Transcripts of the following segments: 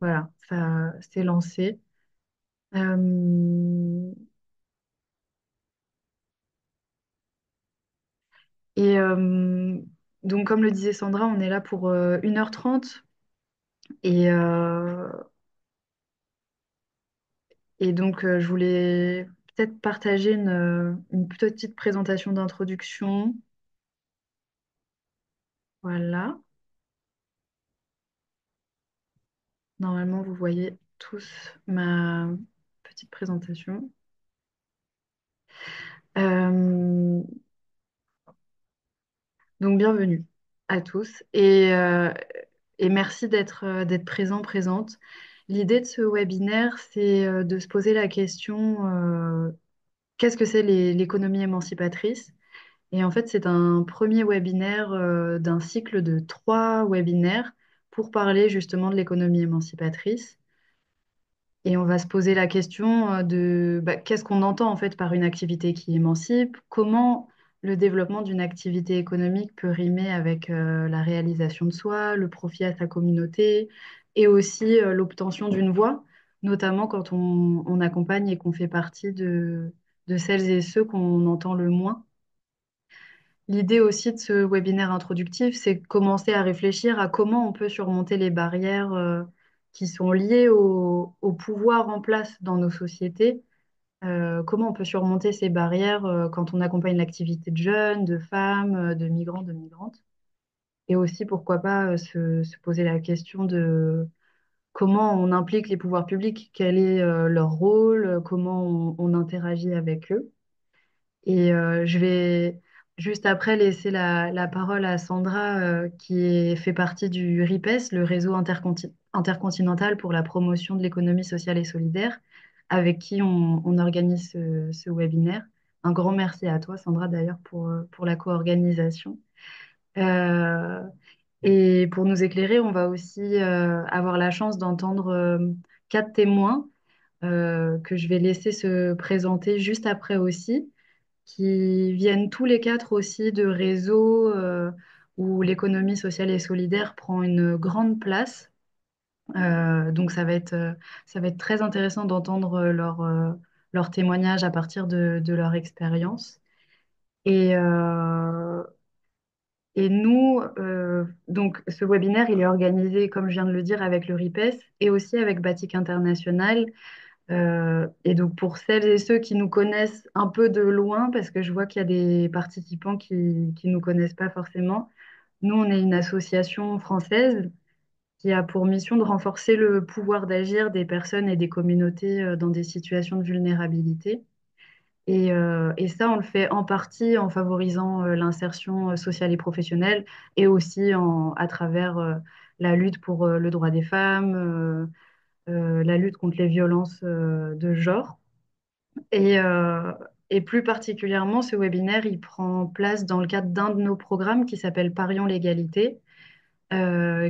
Voilà, ça s'est lancé. Euh, et donc, comme le disait Sandra, on est là pour 1h30. Et, euh, et donc, je voulais peut-être partager une petite présentation d'introduction. Voilà. Normalement, vous voyez tous ma petite présentation. Euh, donc, bienvenue à tous et merci d'être présents, présente. L'idée de ce webinaire, c'est de se poser la question qu'est-ce que c'est l'économie émancipatrice? Et en fait, c'est un premier webinaire d'un cycle de 3 webinaires pour parler justement de l'économie émancipatrice. Et on va se poser la question de qu'est-ce qu'on entend en fait par une activité qui émancipe, comment le développement d'une activité économique peut rimer avec la réalisation de soi, le profit à sa communauté et aussi l'obtention d'une voix, notamment quand on accompagne et qu'on fait partie de celles et ceux qu'on entend le moins. L'idée aussi de ce webinaire introductif, c'est de commencer à réfléchir à comment on peut surmonter les barrières qui sont liées au pouvoir en place dans nos sociétés. Comment on peut surmonter ces barrières quand on accompagne l'activité de jeunes, de femmes, de migrants, de migrantes. Et aussi, pourquoi pas, se poser la question de comment on implique les pouvoirs publics, quel est leur rôle, comment on interagit avec eux. Et je vais juste après laisser la parole à Sandra, fait partie du RIPES, le réseau intercontinental pour la promotion de l'économie sociale et solidaire, avec qui on organise ce webinaire. Un grand merci à toi, Sandra, d'ailleurs, pour la co-organisation. Euh, et pour nous éclairer, on va aussi avoir la chance d'entendre 4 témoins que je vais laisser se présenter juste après aussi qui viennent tous les quatre aussi de réseaux où l'économie sociale et solidaire prend une grande place. Donc ça va être très intéressant d'entendre leur témoignage à partir de leur expérience. Et, euh, et nous, donc ce webinaire, il est organisé, comme je viens de le dire, avec le RIPES et aussi avec Batik International. Et donc pour celles et ceux qui nous connaissent un peu de loin, parce que je vois qu'il y a des participants qui ne nous connaissent pas forcément, nous, on est une association française qui a pour mission de renforcer le pouvoir d'agir des personnes et des communautés dans des situations de vulnérabilité. Et ça, on le fait en partie en favorisant l'insertion sociale et professionnelle et aussi à travers la lutte pour le droit des femmes, la lutte contre les violences de genre. Et, euh, et plus particulièrement, ce webinaire, il prend place dans le cadre d'un de nos programmes qui s'appelle Parions l'égalité,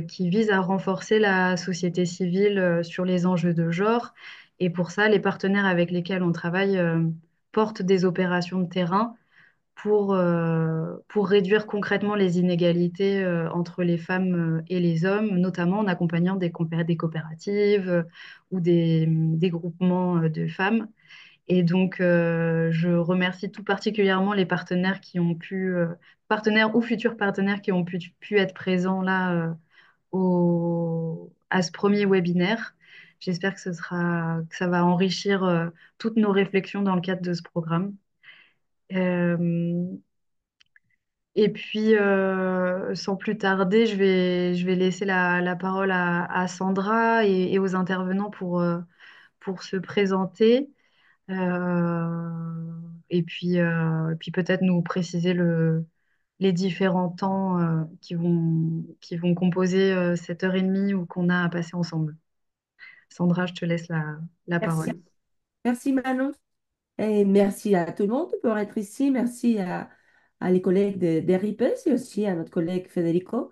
qui vise à renforcer la société civile sur les enjeux de genre. Et pour ça, les partenaires avec lesquels on travaille portent des opérations de terrain pour réduire concrètement les inégalités entre les femmes et les hommes, notamment en accompagnant des coopératives ou des groupements de femmes. Et donc, je remercie tout particulièrement les partenaires partenaires ou futurs partenaires qui ont pu être présents là à ce premier webinaire. J'espère que que ça va enrichir toutes nos réflexions dans le cadre de ce programme. Euh, et puis, sans plus tarder, je vais laisser la parole à Sandra et aux intervenants pour se présenter. Et puis peut-être nous préciser les différents temps qui vont composer cette heure et demie ou qu'on a à passer ensemble. Sandra, je te laisse la Merci. parole. Merci Manon. Et merci à tout le monde pour être ici. Merci à les collègues de RIPES et aussi à notre collègue Federico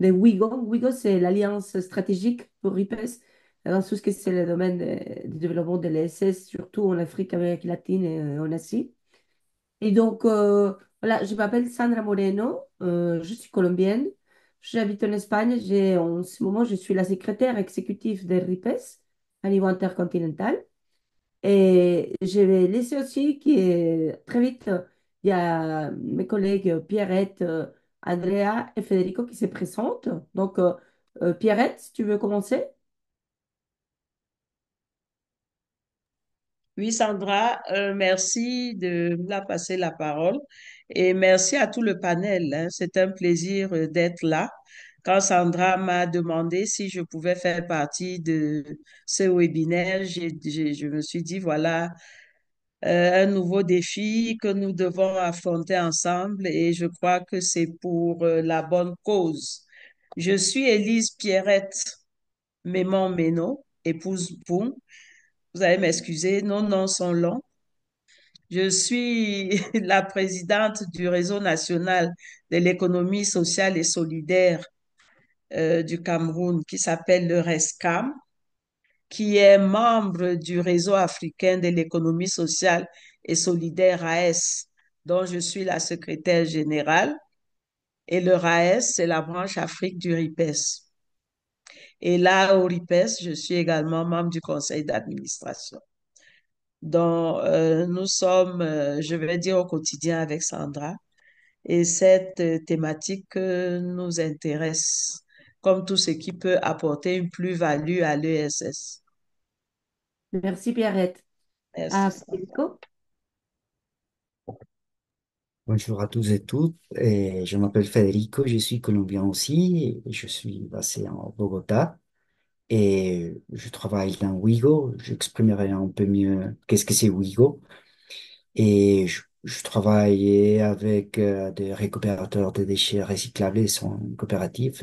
de WIGO. WIGO, c'est l'Alliance stratégique pour RIPES dans tout ce que c'est le domaine du développement de l'ESS, surtout en Afrique, Amérique latine et en Asie. Et donc, voilà, je m'appelle Sandra Moreno, je suis colombienne, J'habite en Espagne. En ce moment, je suis la secrétaire exécutive de RIPES à niveau intercontinental. Et je vais laisser aussi très vite, il y a mes collègues Pierrette, Andrea et Federico qui se présentent. Donc, Pierrette, si tu veux commencer? Oui, Sandra, merci de me la passer la parole et merci à tout le panel, hein. C'est un plaisir d'être là. Quand Sandra m'a demandé si je pouvais faire partie de ce webinaire, je me suis dit, voilà, un nouveau défi que nous devons affronter ensemble et je crois que c'est pour la bonne cause. Je suis Élise Pierrette Mémon Méno, épouse Boum. Vous allez m'excuser, nos noms sont longs. Je suis la présidente du réseau national de l'économie sociale et solidaire du Cameroun qui s'appelle le RESCAM, qui est membre du réseau africain de l'économie sociale et solidaire RAES, dont je suis la secrétaire générale. Et le RAES, c'est la branche Afrique du RIPES. Et là, au RIPES, je suis également membre du conseil d'administration. Donc, nous sommes, je vais dire, au quotidien avec Sandra. Et cette thématique nous intéresse, comme tout ce qui peut apporter une plus-value à l'ESS. Merci, Pierrette. Merci, Ah, Sandra. Federico? Bonjour à tous et toutes. Et je m'appelle Federico, je suis colombien aussi. Et je suis basé en Bogota et je travaille dans Wigo. J'exprimerai un peu mieux qu'est-ce que c'est Wigo. Et je travaille avec des récupérateurs de déchets recyclables et son coopératif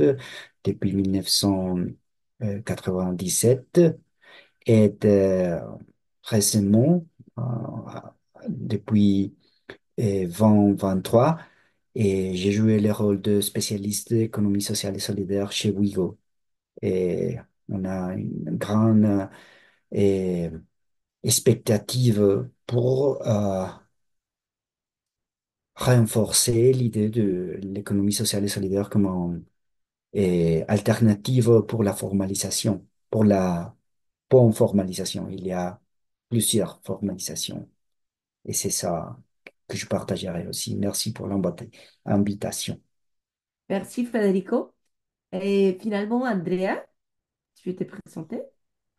depuis 1997 et récemment, euh, depuis 2023. Et j'ai joué le rôle de spécialiste d'économie sociale et solidaire chez Wigo. Et on a une grande euh, expectative pour renforcer l'idée de l'économie sociale et solidaire comme une alternative pour la formalisation, pour la bonne formalisation. Il y a plusieurs formalisations. Et c'est ça que je partagerai aussi. Merci pour l'invitation. Merci, Federico. Et finalement, Andrea, tu veux te présenter?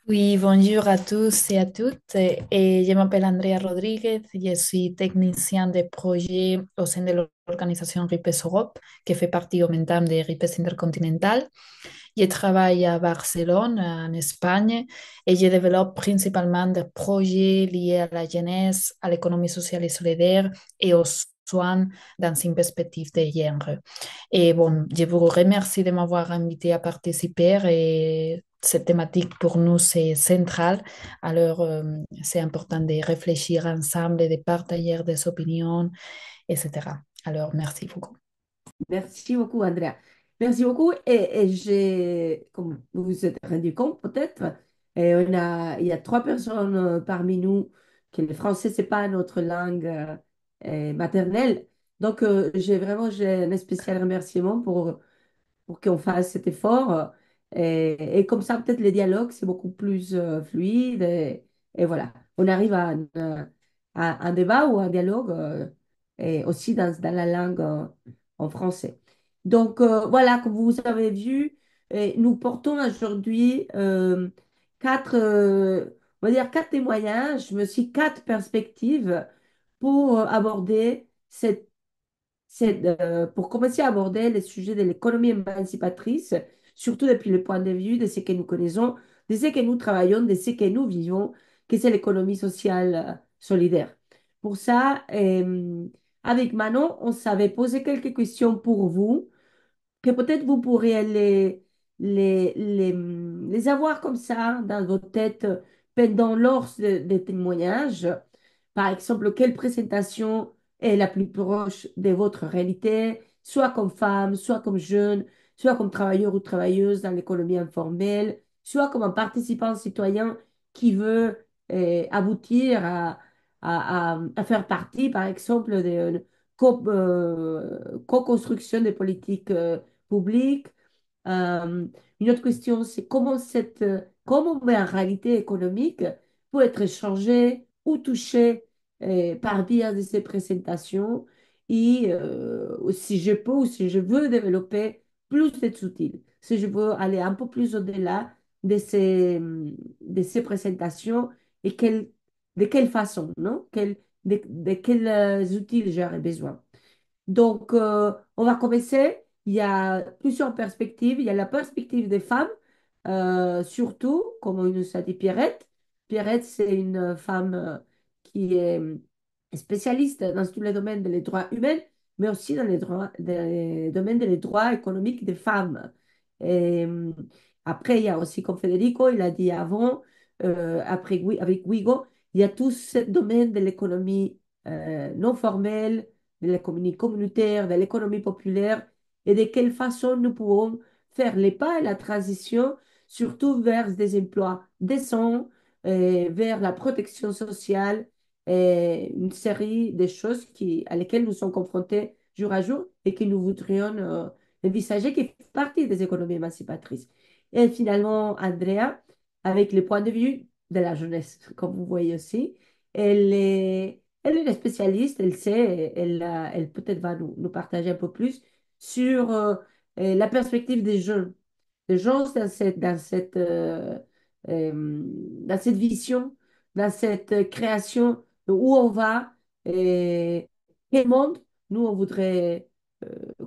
Oui, bonjour à tous et à toutes. Je m'appelle Andrea Rodríguez, je suis technicien de projet au sein de l'organisation RIPES Europe, qui fait partie en même temps de RIPES Intercontinental. Je travaille à Barcelone, en Espagne, et je développe principalement des projets liés à la jeunesse, à l'économie sociale et solidaire et aux soins dans une perspective de genre. Et bon, je vous remercie de m'avoir invité à participer et cette thématique pour nous, c'est central. Alors, c'est important de réfléchir ensemble et de partager des opinions, etc. Alors, merci beaucoup. Merci beaucoup, Andrea. Merci beaucoup. Comme vous vous êtes rendu compte, peut-être, il y a trois personnes parmi nous que le français, c'est pas notre langue maternelle. Donc, j'ai un spécial remerciement pour qu'on fasse cet effort. Et comme ça, peut-être le dialogue, c'est beaucoup plus fluide. Et voilà, on arrive à un débat ou un dialogue et aussi dans la langue en français. Donc voilà, comme vous avez vu, nous portons aujourd'hui on va dire quatre témoignages, mais aussi quatre perspectives pour aborder pour commencer à aborder le sujet de l'économie émancipatrice, surtout depuis le point de vue de ce que nous connaissons, de ce que nous travaillons, de ce que nous vivons, que c'est l'économie sociale solidaire. Pour ça, avec Manon, on s'avait posé quelques questions pour vous que peut-être vous pourrez les avoir comme ça dans votre tête pendant lors des témoignages. Par exemple, quelle présentation est la plus proche de votre réalité, soit comme femme, soit comme jeune, soit comme travailleur ou travailleuse dans l'économie informelle, soit comme un participant citoyen qui veut aboutir à faire partie, par exemple, de co-construction des politiques publiques. Euh, une autre question, c'est comment en réalité économique peut être changée ou touchée par biais de ces présentations et si je peux ou si je veux développer plus d'outils, si je veux aller un peu plus au-delà de ces présentations et de quelle façon, non? De quels outils j'aurais besoin. Donc, on va commencer. Il y a plusieurs perspectives. Il y a la perspective des femmes, surtout, comme nous a dit Pierrette. Pierrette, c'est une femme qui est spécialiste dans tous les domaines des droits humains, mais aussi dans les domaines des droits économiques des femmes. Et, après, il y a aussi, comme Federico, il a dit avant, avec Wigo, il y a tout ce domaine de l'économie non formelle, de l'économie communautaire, de l'économie populaire, et de quelle façon nous pouvons faire les pas et la transition, surtout vers des emplois décents, vers la protection sociale, et une série de choses à lesquelles nous sommes confrontés jour à jour et que nous voudrions envisager qui fait partie des économies émancipatrices. Et finalement, Andrea, avec le point de vue de la jeunesse, comme vous voyez aussi, elle est une spécialiste, elle sait, elle peut-être va nous partager un peu plus sur la perspective des jeunes. Les gens dans cette vision, dans cette création de où on va, et quel monde nous on voudrait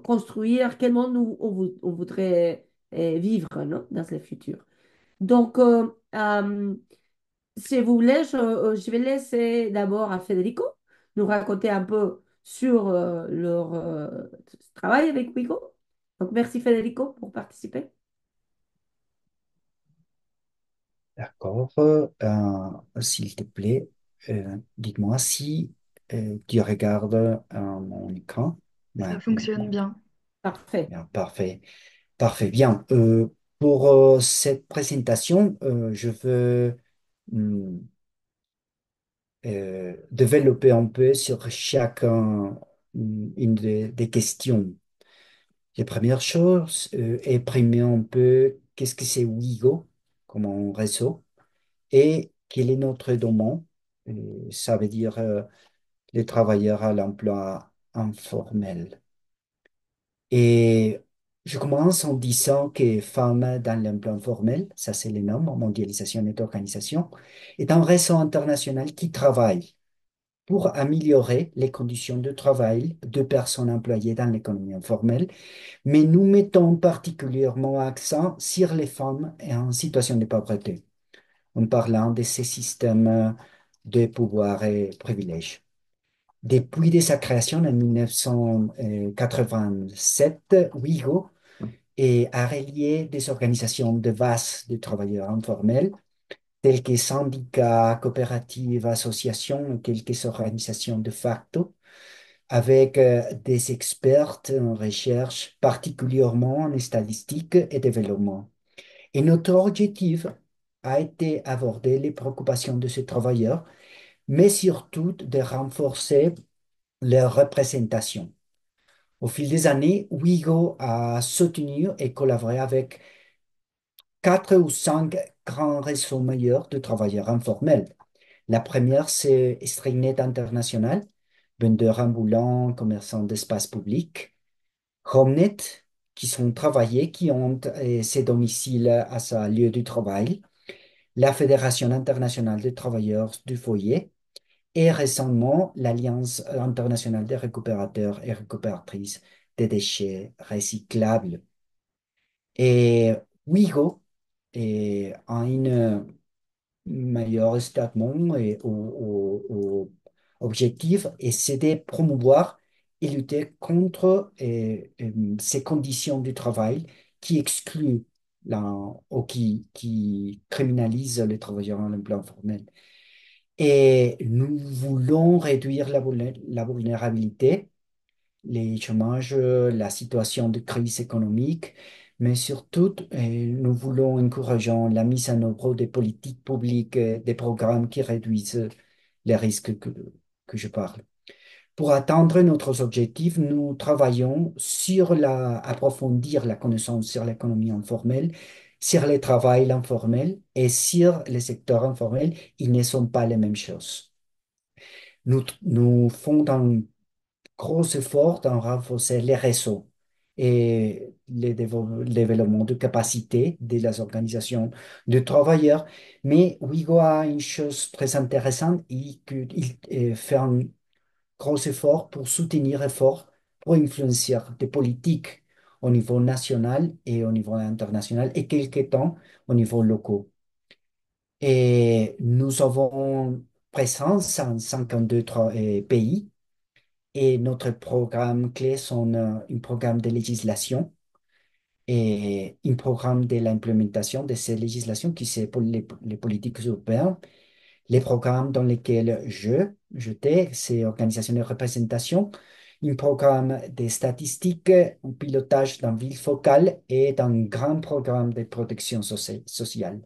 construire, quel monde on voudrait vivre, non, dans le futur. Donc, si vous voulez, je vais laisser d'abord à Federico nous raconter un peu sur leur travail avec Wigo. Donc, merci Federico pour participer. D'accord. S'il te plaît, dites-moi si tu regardes mon écran. Ça Ouais, fonctionne bien. Parfait. bien, parfait. Parfait. Bien. Pour cette présentation, je veux hum, développer un peu sur chacun une des questions. La première chose est primer un peu qu'est-ce que c'est Wigo comme un réseau et quel est notre domaine. Ça veut dire les travailleurs à l'emploi informel. Et je commence en disant que Femmes dans l'emploi informel, ça c'est le nom, mondialisation et organisation, est un réseau international qui travaille pour améliorer les conditions de travail de personnes employées dans l'économie informelle, mais nous mettons particulièrement accent sur les femmes en situation de pauvreté, en parlant de ces systèmes de pouvoir et privilèges. Depuis de sa création en 1987, WIGO a relié des organisations de base de travailleurs informels, telles que syndicats, coopératives, associations, quelques organisations de facto, avec des experts en recherche, particulièrement en statistique et développement. Et notre objectif a été d'aborder les préoccupations de ces travailleurs, mais surtout de renforcer leur représentation. Au fil des années, Wigo a soutenu et collaboré avec 4 ou 5 grands réseaux meilleurs de travailleurs informels. La première, c'est Strainet International, vendeurs ambulants, commerçants d'espace public. Homnet, qui sont travaillés, qui ont ses domiciles à sa lieu de travail. La Fédération internationale des travailleurs du foyer. Et récemment, l'Alliance internationale des récupérateurs et récupératrices des déchets recyclables. Et Wigo a une meilleur statement et au objectif, et c'est de promouvoir et lutter contre ces conditions de travail qui excluent ou qui criminalisent les travailleurs en emploi informel. Et nous voulons réduire la vulnérabilité, les chômages, la situation de crise économique, mais surtout, nous voulons encourager la mise en œuvre des politiques publiques, des programmes qui réduisent les risques que je parle. Pour atteindre notre objectif, nous travaillons sur approfondir la connaissance sur l'économie informelle, sur le travail informel et sur le secteur informel. Ils ne sont pas les mêmes choses. Nous faisons un gros effort dans renforcer les réseaux et le développement de capacités de les organisations de travailleurs. Mais Wigo a une chose très intéressante, il fait un gros effort pour soutenir effort pour influencer des politiques au niveau national et au niveau international et quelque temps au niveau local. Et nous avons présence en 52 pays et notre programme clé sont un programme de législation et un programme de l'implémentation de ces législations qui c'est pour les politiques européennes, les programmes dans lesquels j'étais, c'est organisation de représentation, un programme de statistiques, un pilotage d'un ville focale et d'un grand programme de protection sociale.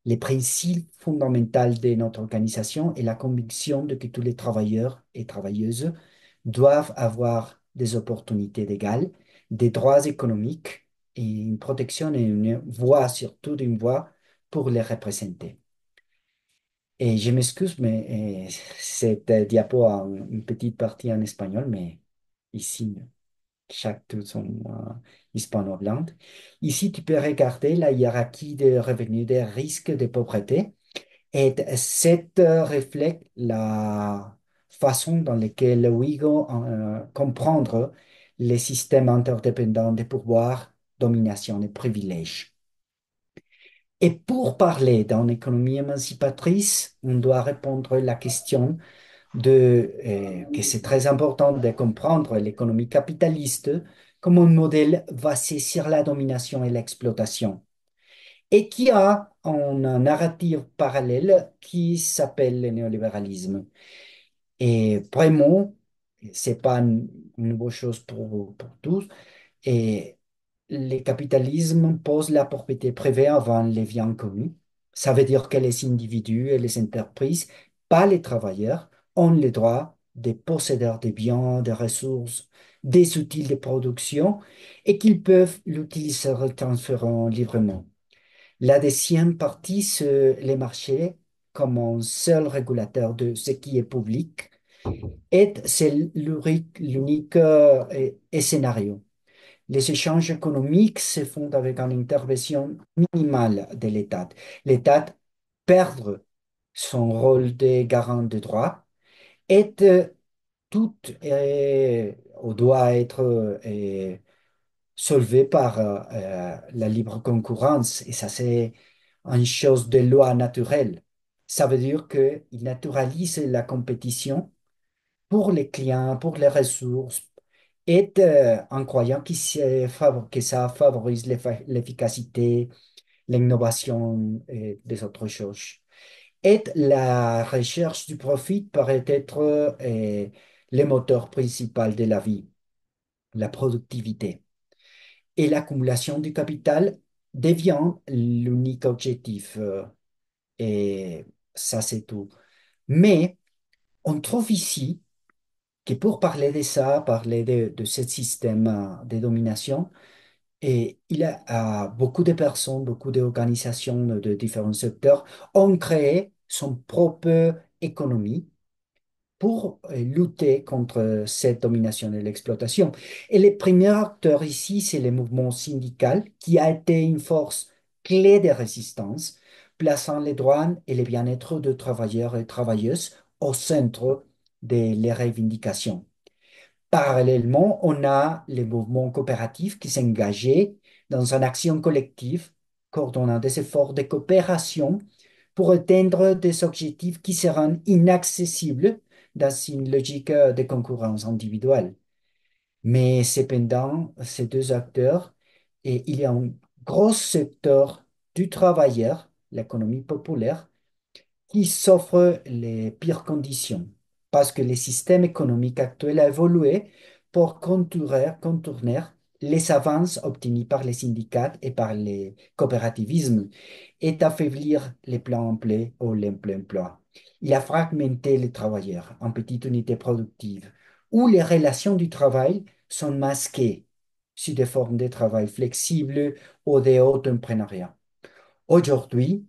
Les principes fondamentaux de notre organisation est la conviction de que tous les travailleurs et travailleuses doivent avoir des opportunités égales, des droits économiques et une protection et une voix, surtout une voix pour les représenter. Et je m'excuse, mais cette diapo a une petite partie en espagnol, mais ici, chaque tous sont hispanohablantes. Ici, tu peux regarder la hiérarchie des revenus, des risques de pauvreté. Et cette reflète la façon dans laquelle Wigo comprendre les systèmes interdépendants de pouvoir, domination et privilèges. Et pour parler d'une économie émancipatrice, on doit répondre à la question que c'est très important de comprendre l'économie capitaliste comme un modèle basé sur la domination et l'exploitation et qui a une narrative parallèle qui s'appelle le néolibéralisme. Et vraiment, c'est pas une nouvelle chose pour tous. Et le capitalisme pose la propriété privée avant les biens communs. Ça veut dire que les individus et les entreprises, pas les travailleurs, ont le droit de posséder des biens, des ressources, des outils de production et qu'ils peuvent l'utiliser en transférant librement. La deuxième partie, c'est les marchés comme un seul régulateur de ce qui est public. Et c'est l'unique scénario. Les échanges économiques se font avec une intervention minimale de l'État. L'État perd son rôle de garant de droit et tout doit être solvé par la libre concurrence. Et ça, c'est une chose de loi naturelle. Ça veut dire qu'il naturalise la compétition pour les clients, pour les ressources, et en croyant que ça favorise l'efficacité, l'innovation et des autres choses. Et la recherche du profit paraît être le moteur principal de la vie, la productivité. Et l'accumulation du capital devient l'unique objectif. Et ça, c'est tout. Mais on trouve ici que pour parler de ça, parler de ce système de domination, et il y a beaucoup de personnes, beaucoup d'organisations de différents secteurs ont créé son propre économie pour lutter contre cette domination et l'exploitation. Et les premiers acteurs ici, c'est le mouvement syndical qui a été une force clé de résistance, plaçant les droits et le bien-être de travailleurs et travailleuses au centre de les revendications. Parallèlement, on a les mouvements coopératifs qui s'engageaient dans une action collective, coordonnant des efforts de coopération pour atteindre des objectifs qui seront inaccessibles dans une logique de concurrence individuelle. Mais cependant, ces deux acteurs, et il y a un gros secteur du travailleur, l'économie populaire, qui s'offre les pires conditions parce que le système économique actuel a évolué pour contourner les avances obtenues par les syndicats et par les coopérativismes et affaiblir les plans emploi ou l'emploi. Il a fragmenté les travailleurs en petites unités productives où les relations du travail sont masquées sous des formes de travail flexible ou d'auto-entrepreneuriat. Aujourd'hui,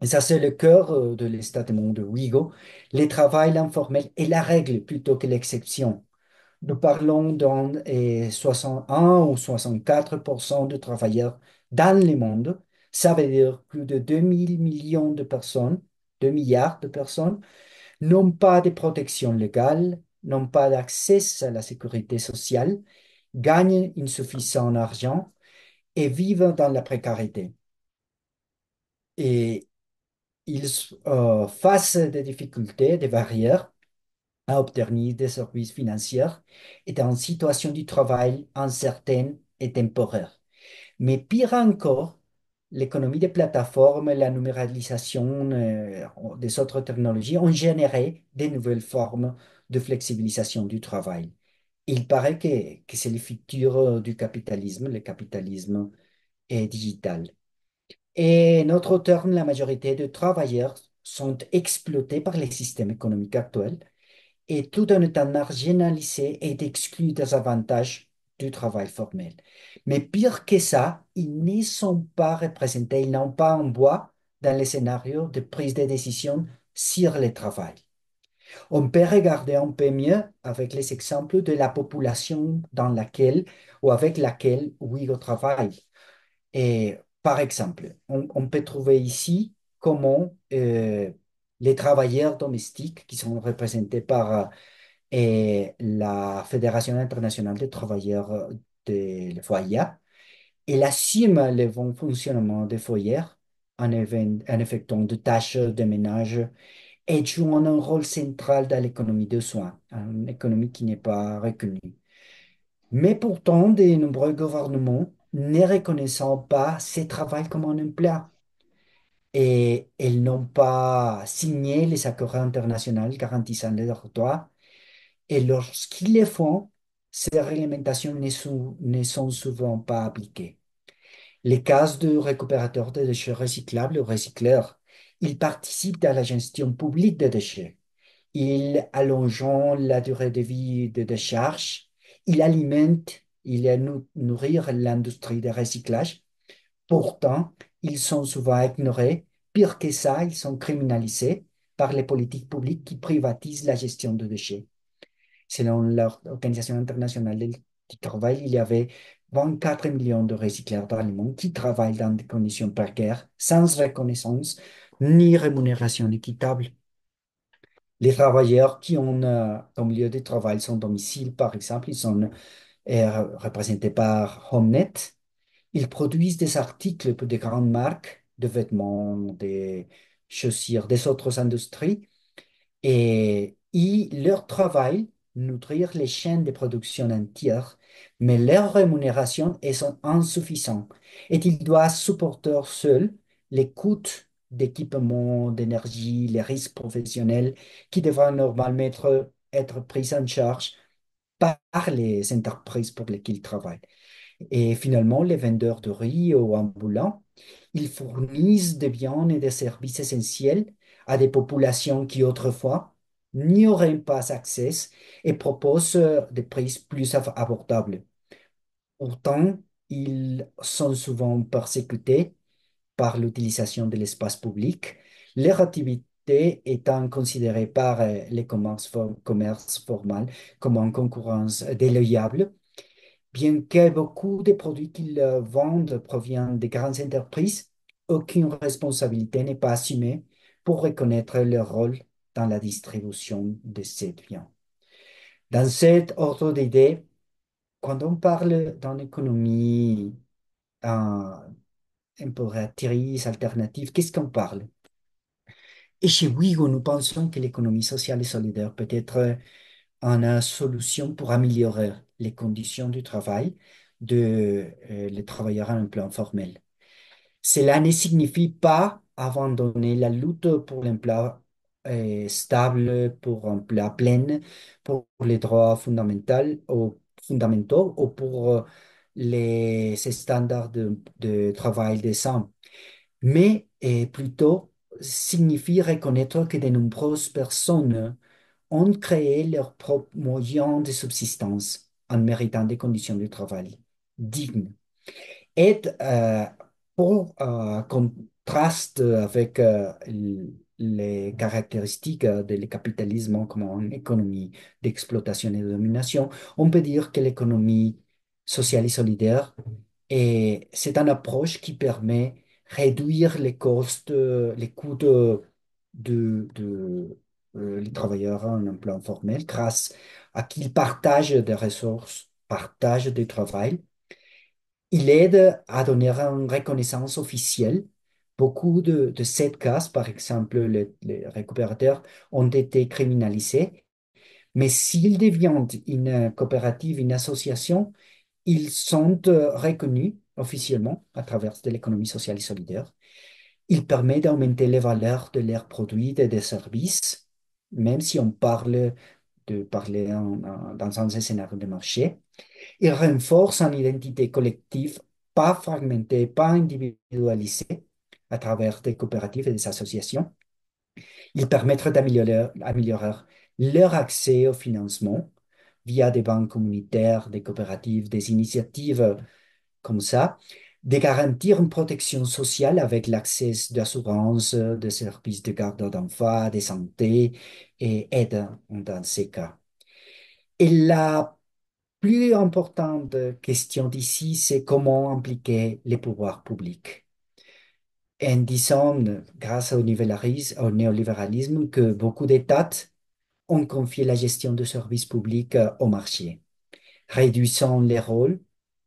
et ça c'est le cœur de l'état de monde de Ouigo, le travail informel est la règle plutôt que l'exception. Nous parlons d'un 61 ou 64% de travailleurs dans le monde. Ça veut dire plus de 2 000 millions de personnes, 2 milliards de personnes, n'ont pas de protection légale, n'ont pas d'accès à la sécurité sociale, gagnent insuffisant argent et vivent dans la précarité. Et ils face des difficultés, des barrières à obtenir des services financiers et en situation de travail incertaine et temporaire. Mais pire encore, l'économie des plateformes et la numéralisation des autres technologies ont généré de nouvelles formes de flexibilisation du travail. Il paraît que c'est le futur du capitalisme, le capitalisme est digital. Et notre auteur, la majorité de travailleurs sont exploités par les systèmes économiques actuels et tout en étant marginalisés et exclus des avantages du travail formel. Mais pire que ça, ils ne sont pas représentés, ils n'ont pas un voix dans les scénarios de prise de décision sur le travail. On peut regarder un peu mieux avec les exemples de la population dans laquelle ou avec laquelle Ouigo travaille. Et par exemple, on peut trouver ici comment les travailleurs domestiques qui sont représentés par la Fédération internationale des travailleurs de foyer, elle assume le bon fonctionnement des foyers en effectuant des tâches de ménage et jouant un rôle central dans l'économie de soins, une économie qui n'est pas reconnue. Mais pourtant, de nombreux gouvernements ne reconnaissant pas ce travail comme un emploi et ils n'ont pas signé les accords internationaux garantissant leurs droits. Et lorsqu'ils le font, ces réglementations ne sont souvent pas appliquées. Les cas de récupérateurs de déchets recyclables ou recycleurs, ils participent à la gestion publique des déchets. Ils allongent la durée de vie des décharges. Ils alimentent, nourrir l'industrie de recyclage. Pourtant, ils sont souvent ignorés. Pire que ça, ils sont criminalisés par les politiques publiques qui privatisent la gestion de déchets. Selon l'Organisation internationale du travail, il y avait 24 millions de recycleurs dans le monde qui travaillent dans des conditions précaires, sans reconnaissance ni rémunération équitable. Les travailleurs qui ont comme lieu de travail son domicile, par exemple, ils sont représentés par HomeNet. Ils produisent des articles pour des grandes marques de vêtements, des chaussures, des autres industries et leur travail, nourrir les chaînes de production entières, mais leur rémunération est insuffisante et ils doivent supporter seuls les coûts d'équipement, d'énergie, les risques professionnels qui devraient normalement être pris en charge par les entreprises pour lesquelles ils travaillent. Et finalement, les vendeurs de riz ou ambulants, ils fournissent des biens et des services essentiels à des populations qui autrefois n'y auraient pas accès et proposent des prix plus abordables. Pourtant, ils sont souvent persécutés par l'utilisation de l'espace public, leur activité étant considérée par les commerces formels comme une concurrence déloyale. Bien que beaucoup des produits qu'ils vendent proviennent de grandes entreprises, aucune responsabilité n'est pas assumée pour reconnaître leur rôle dans la distribution de ces biens. Dans cet ordre d'idées, quand on parle d'une économie euh, impératrice, alternative, qu'est-ce qu'on parle? Et chez Wigo, nous pensons que l'économie sociale et solidaire peut être une solution pour améliorer les conditions du travail les travailleurs en emploi formel. Cela ne signifie pas abandonner la lutte pour l'emploi stable, pour l'emploi plein, pour les droits fondamentaux ou pour les standards de travail décents, mais plutôt signifie reconnaître que de nombreuses personnes ont créé leurs propres moyens de subsistance en méritant des conditions de travail dignes. Et pour contraste avec les caractéristiques du capitalisme comme une économie d'exploitation et de domination, on peut dire que l'économie sociale et solidaire c'est une approche qui permet de réduire les coûts les travailleurs en emploi informel grâce à qu'ils partagent des ressources, partagent du travail. Il aide à donner une reconnaissance officielle. Beaucoup de ces cas, par exemple, les récupérateurs, ont été criminalisés, mais s'ils deviennent une coopérative, une association, ils sont reconnus officiellement à travers de l'économie sociale et solidaire. Ils permettent d'augmenter les valeurs de leurs produits et des services, même si on parle de parler dans un scénario de marché. Ils renforcent une identité collective, pas fragmentée, pas individualisée, à travers des coopératives et des associations. Ils permettent d'améliorer leur accès au financement via des banques communautaires, des coopératives, des initiatives comme ça, de garantir une protection sociale avec l'accès d'assurance, de services de garde d'enfants, de santé et aide dans ces cas. Et la plus importante question d'ici, c'est comment impliquer les pouvoirs publics. En disant, grâce au néolibéralisme, que beaucoup d'États ont confié la gestion de services publics au marché, réduisant le rôle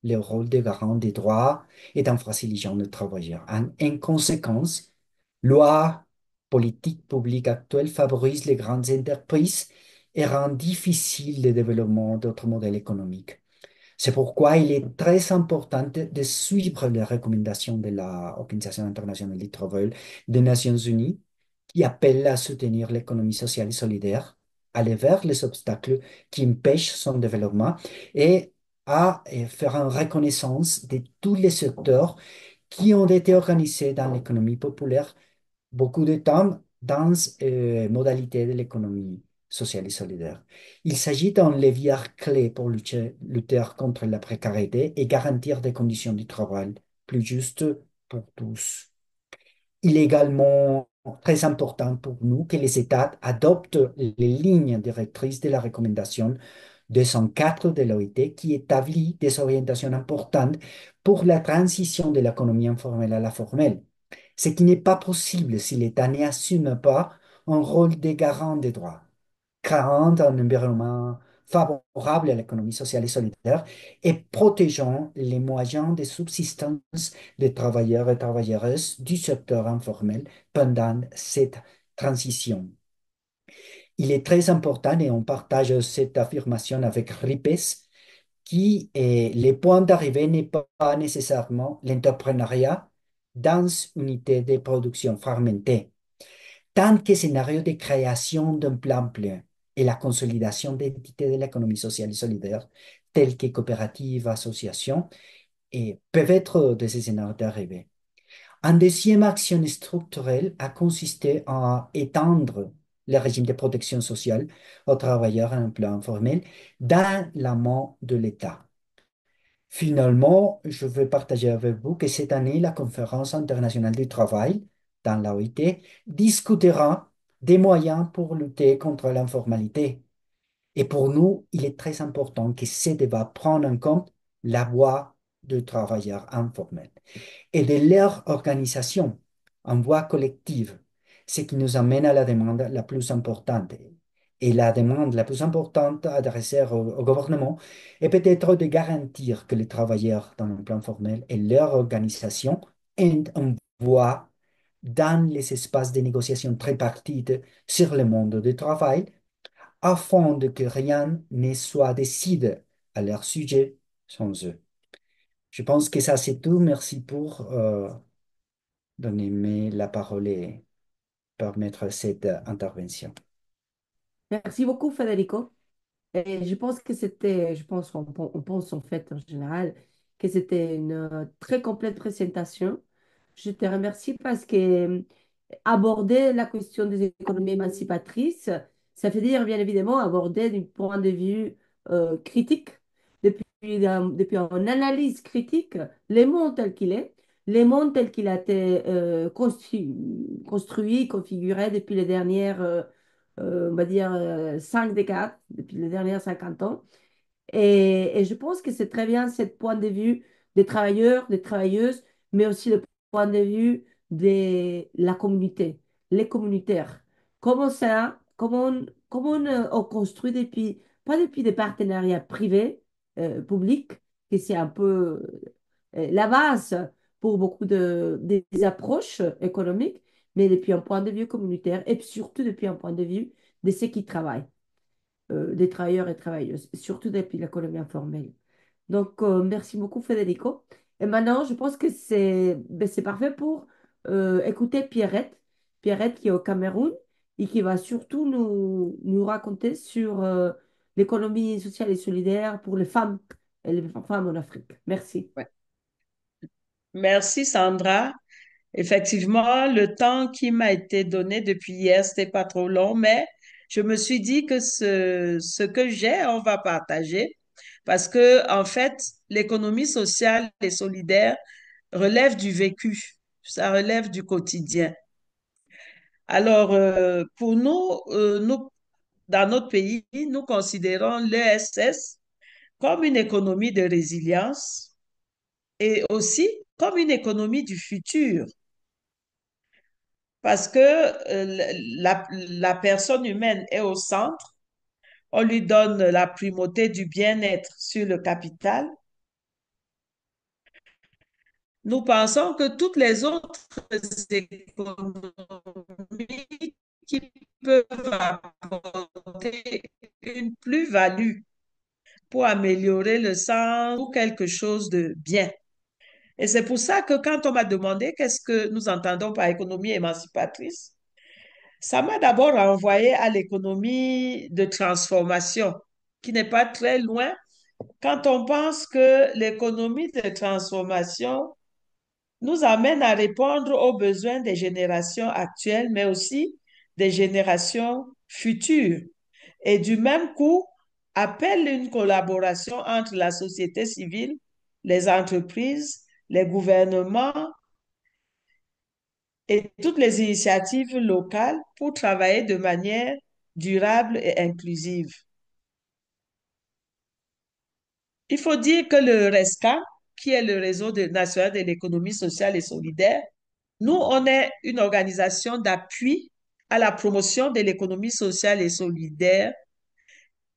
de garant des droits et en fragilisant les travailleurs. En conséquence, lois, politiques publiques actuelles favorisent les grandes entreprises et rendent difficile le développement d'autres modèles économiques. C'est pourquoi il est très important de suivre les recommandations de l'Organisation internationale du travail des Nations Unies qui appelle à soutenir l'économie sociale et solidaire, aller vers les obstacles qui empêchent son développement et à faire une reconnaissance de tous les secteurs qui ont été organisés dans l'économie populaire beaucoup de temps dans modalité de l'économie sociale et solidaire. Il s'agit d'un levier clé pour lutter contre la précarité et garantir des conditions de travail plus justes pour tous. Il est également très important pour nous que les États adoptent les lignes directrices de la recommandation 204 de l'OIT qui établit des orientations importantes pour la transition de l'économie informelle à la formelle, ce qui n'est pas possible si l'État n'assume pas un rôle de garant des droits, créant un environnement favorable à l'économie sociale et solidaire et protégeant les moyens de subsistance des travailleurs et travailleuses du secteur informel pendant cette transition. Il est très important et on partage cette affirmation avec RIPES qui est les points d'arrivée n'est pas nécessairement l'entrepreneuriat dans une unité de production fragmentée, tant que scénario de création d'un plan plein et la consolidation d'entités de l'économie sociale et solidaire, telles que coopératives, associations, et peuvent être des scénarios d'arrivée. Une deuxième action structurelle a consisté à étendre le régime de protection sociale aux travailleurs en emploi informel dans la main de l'État. Finalement, je veux partager avec vous que cette année, la Conférence internationale du travail, dans l'OIT, discutera des moyens pour lutter contre l'informalité. Et pour nous, il est très important que ces débats prennent en compte la voix des travailleurs informels et de leur organisation en voie collective, ce qui nous amène à la demande la plus importante. Et la demande la plus importante adressée au gouvernement est peut-être de garantir que les travailleurs dans le plan formel et leur organisation aient une voix dans les espaces de négociation tripartite sur le monde du travail, afin de que rien ne soit décidé à leur sujet sans eux. Je pense que ça, c'est tout. Merci pour donner la parole et permettre cette intervention. Merci beaucoup, Federico. Et je pense que c'était, on pense en fait en général que c'était une très complète présentation. Je te remercie parce que aborder la question des économies émancipatrices, Ça veut dire, bien évidemment, aborder du point de vue critique, depuis une analyse critique, le monde tel qu'il est, le monde tel qu'il a été construit, configuré depuis les dernières, on va dire, 5 décades, depuis les dernières 50 ans. Et je pense que c'est très bien ce point de vue des travailleurs, des travailleuses, mais aussi le point de vue de la communauté, les communautaires. Comment ça, on construit depuis, pas depuis des partenariats privés, publics, que c'est un peu la base pour beaucoup des approches économiques, mais depuis un point de vue communautaire et surtout depuis un point de vue de ceux qui travaillent, des travailleurs et travailleuses, surtout depuis l'économie informelle. Donc, merci beaucoup, Federico. Et maintenant, je pense que c'est parfait pour écouter Pierrette. Pierrette qui est au Cameroun et qui va surtout nous raconter sur l'économie sociale et solidaire pour les femmes et les femmes en Afrique. Merci. Ouais. Merci, Sandra. Effectivement, le temps qui m'a été donné depuis hier, c'était pas trop long, mais je me suis dit que ce que j'ai, on va partager parce que, en fait, l'économie sociale et solidaire relève du vécu, ça relève du quotidien. Alors, pour nous, dans notre pays, nous considérons l'ESS comme une économie de résilience et aussi comme une économie du futur. Parce que la personne humaine est au centre, on lui donne la primauté du bien-être sur le capital. Nous pensons que toutes les autres économies qui peuvent apporter une plus-value pour améliorer le sens ou quelque chose de bien. Et c'est pour ça que quand on m'a demandé qu'est-ce que nous entendons par économie émancipatrice, ça m'a d'abord renvoyé à l'économie de transformation, qui n'est pas très loin quand on pense que l'économie de transformation nous amène à répondre aux besoins des générations actuelles, mais aussi des générations futures. Et du même coup, appelle une collaboration entre la société civile, les entreprises, les gouvernements et toutes les initiatives locales pour travailler de manière durable et inclusive. Il faut dire que le RESCA, qui est le réseau national de l'économie sociale et solidaire, nous, on est une organisation d'appui à la promotion de l'économie sociale et solidaire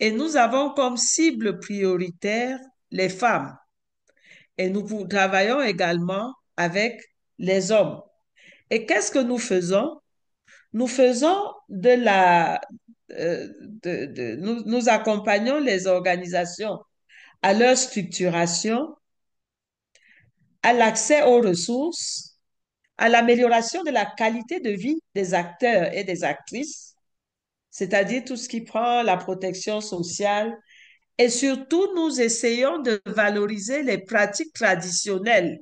et nous avons comme cible prioritaire les femmes. Et nous travaillons également avec les hommes. Et qu'est-ce que nous faisons? Nous faisons nous accompagnons les organisations à leur structuration, à l'accès aux ressources, à l'amélioration de la qualité de vie des acteurs et des actrices, c'est-à-dire tout ce qui prend la protection sociale. Et surtout, nous essayons de valoriser les pratiques traditionnelles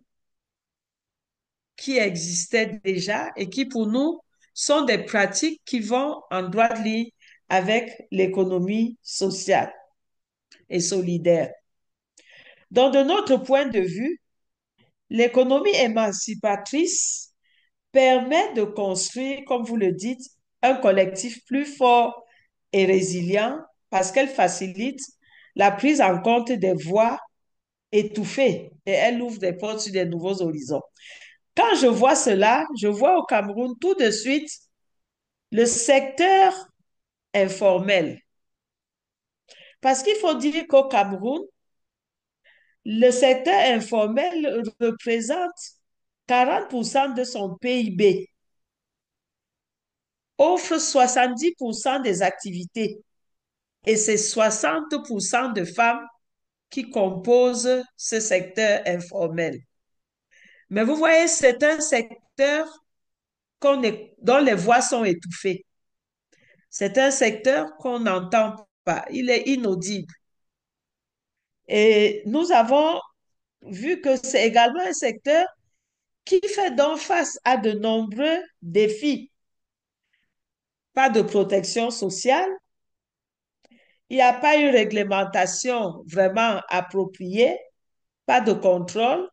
qui existaient déjà et qui, pour nous, sont des pratiques qui vont en droite ligne avec l'économie sociale et solidaire. Donc, de notre point de vue, l'économie émancipatrice permet de construire, comme vous le dites, un collectif plus fort et résilient parce qu'elle facilite la prise en compte des voix étouffées et elle ouvre des portes sur des nouveaux horizons. Quand je vois cela, je vois au Cameroun tout de suite le secteur informel. Parce qu'il faut dire qu'au Cameroun, le secteur informel représente 40% de son PIB, offre 70% des activités et c'est 60% de femmes qui composent ce secteur informel. Mais vous voyez, c'est un secteur dont les voix sont étouffées. C'est un secteur qu'on n'entend pas, il est inaudible. Et nous avons vu que c'est également un secteur qui fait donc face à de nombreux défis. Pas de protection sociale, Il n'y a pas une réglementation vraiment appropriée, pas de contrôle.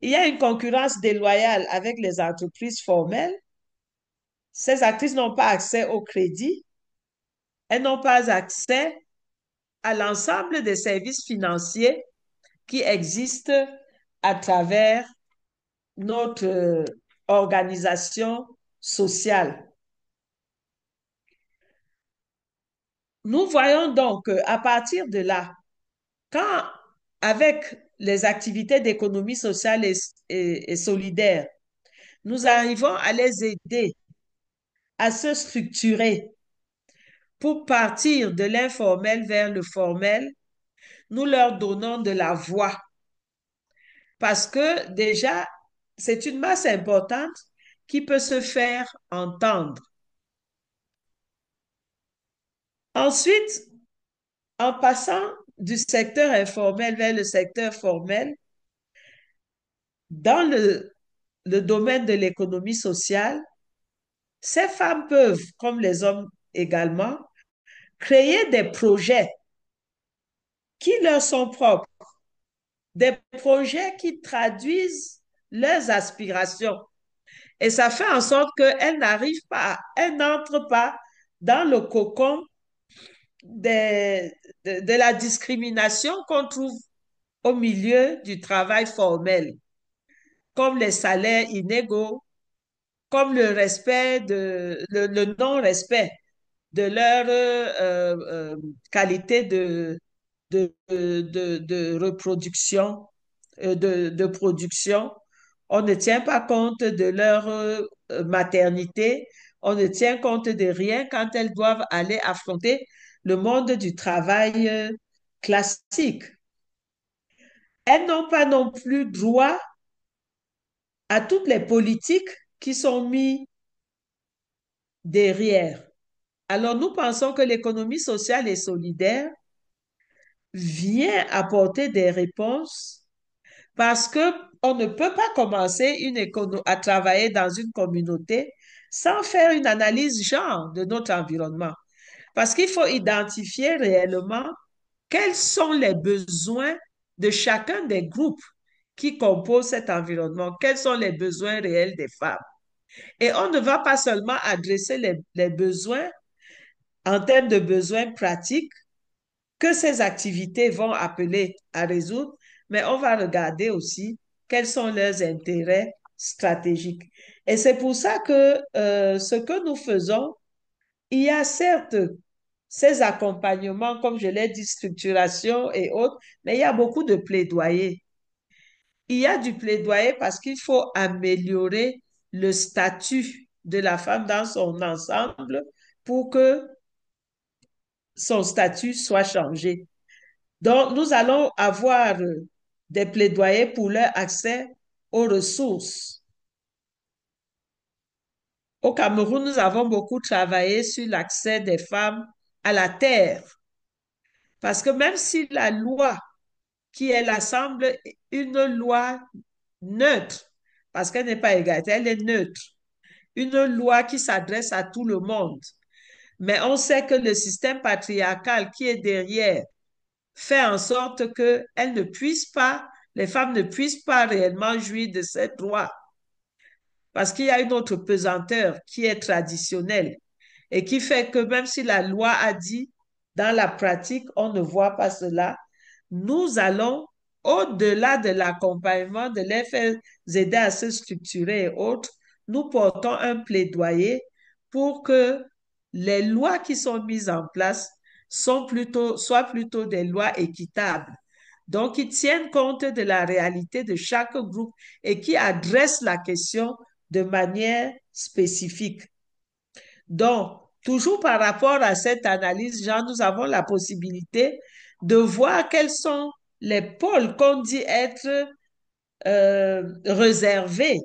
Il y a une concurrence déloyale avec les entreprises formelles. Ces actrices n'ont pas accès au crédit. Elles n'ont pas accès à l'ensemble des services financiers qui existent à travers notre organisation sociale. Nous voyons donc qu'à partir de là, quand avec les activités d'économie sociale et solidaire, nous arrivons à les aider à se structurer pour partir de l'informel vers le formel, nous leur donnons de la voix parce que déjà, c'est une masse importante qui peut se faire entendre. Ensuite, en passant du secteur informel vers le secteur formel, dans le domaine de l'économie sociale, ces femmes peuvent, comme les hommes également, créer des projets qui leur sont propres, des projets qui traduisent leurs aspirations. Et ça fait en sorte qu'elles n'arrivent pas, elles n'entrent pas dans le cocon de la discrimination qu'on trouve au milieu du travail formel, comme les salaires inégaux, comme le non-respect de leur qualité de reproduction, de production. On ne tient pas compte de leur maternité, on ne tient compte de rien quand elles doivent aller affronter le monde du travail classique. Elles n'ont pas non plus droit à toutes les politiques qui sont mises derrière. Alors, nous pensons que l'économie sociale et solidaire vient apporter des réponses parce que on ne peut pas commencer à travailler dans une communauté sans faire une analyse genre de notre environnement. Parce qu'il faut identifier réellement quels sont les besoins de chacun des groupes qui composent cet environnement, quels sont les besoins réels des femmes. Et on ne va pas seulement adresser les besoins en termes de besoins pratiques que ces activités vont appeler à résoudre, mais on va regarder aussi quels sont leurs intérêts stratégiques. Et c'est pour ça que ce que nous faisons, il y a certes ces accompagnements, comme je l'ai dit, structuration et autres, mais il y a beaucoup de plaidoyer. Il y a du plaidoyer parce qu'il faut améliorer le statut de la femme dans son ensemble pour que son statut soit changé. Donc, nous allons avoir des plaidoyers pour leur accès aux ressources. Au Cameroun, nous avons beaucoup travaillé sur l'accès des femmes à la terre. Parce que même si la loi qui est là semble une loi neutre, parce qu'elle n'est pas égalitaire, elle est neutre, une loi qui s'adresse à tout le monde. Mais on sait que le système patriarcal qui est derrière fait en sorte que les femmes ne puissent pas réellement jouir de cette loi. Parce qu'il y a une autre pesanteur qui est traditionnelle et qui fait que même si la loi a dit, dans la pratique, on ne voit pas cela, nous allons, au-delà de l'accompagnement, de les faire aider à se structurer et autres, nous portons un plaidoyer pour que les lois qui sont mises en place soient plutôt des lois équitables. Donc, qui tiennent compte de la réalité de chaque groupe et qui adressent la question de manière spécifique. Donc, toujours par rapport à cette analyse, Jean, nous avons la possibilité de voir quels sont les pôles qu'on dit être réservés.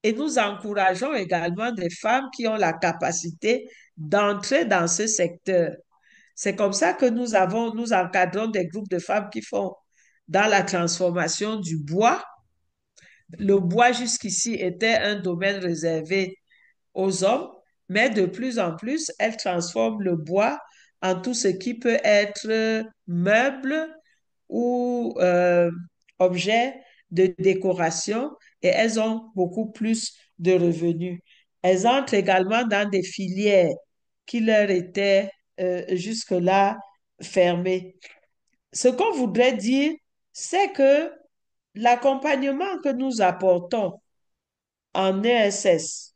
Et nous encourageons également des femmes qui ont la capacité d'entrer dans ce secteur. C'est comme ça que nous encadrons des groupes de femmes qui font dans la transformation du bois. Le bois jusqu'ici était un domaine réservé aux hommes, mais de plus en plus, elles transforment le bois en tout ce qui peut être meuble ou objet de décoration et elles ont beaucoup plus de revenus. Elles entrent également dans des filières qui leur étaient jusque-là fermées. Ce qu'on voudrait dire, c'est que l'accompagnement que nous apportons en ESS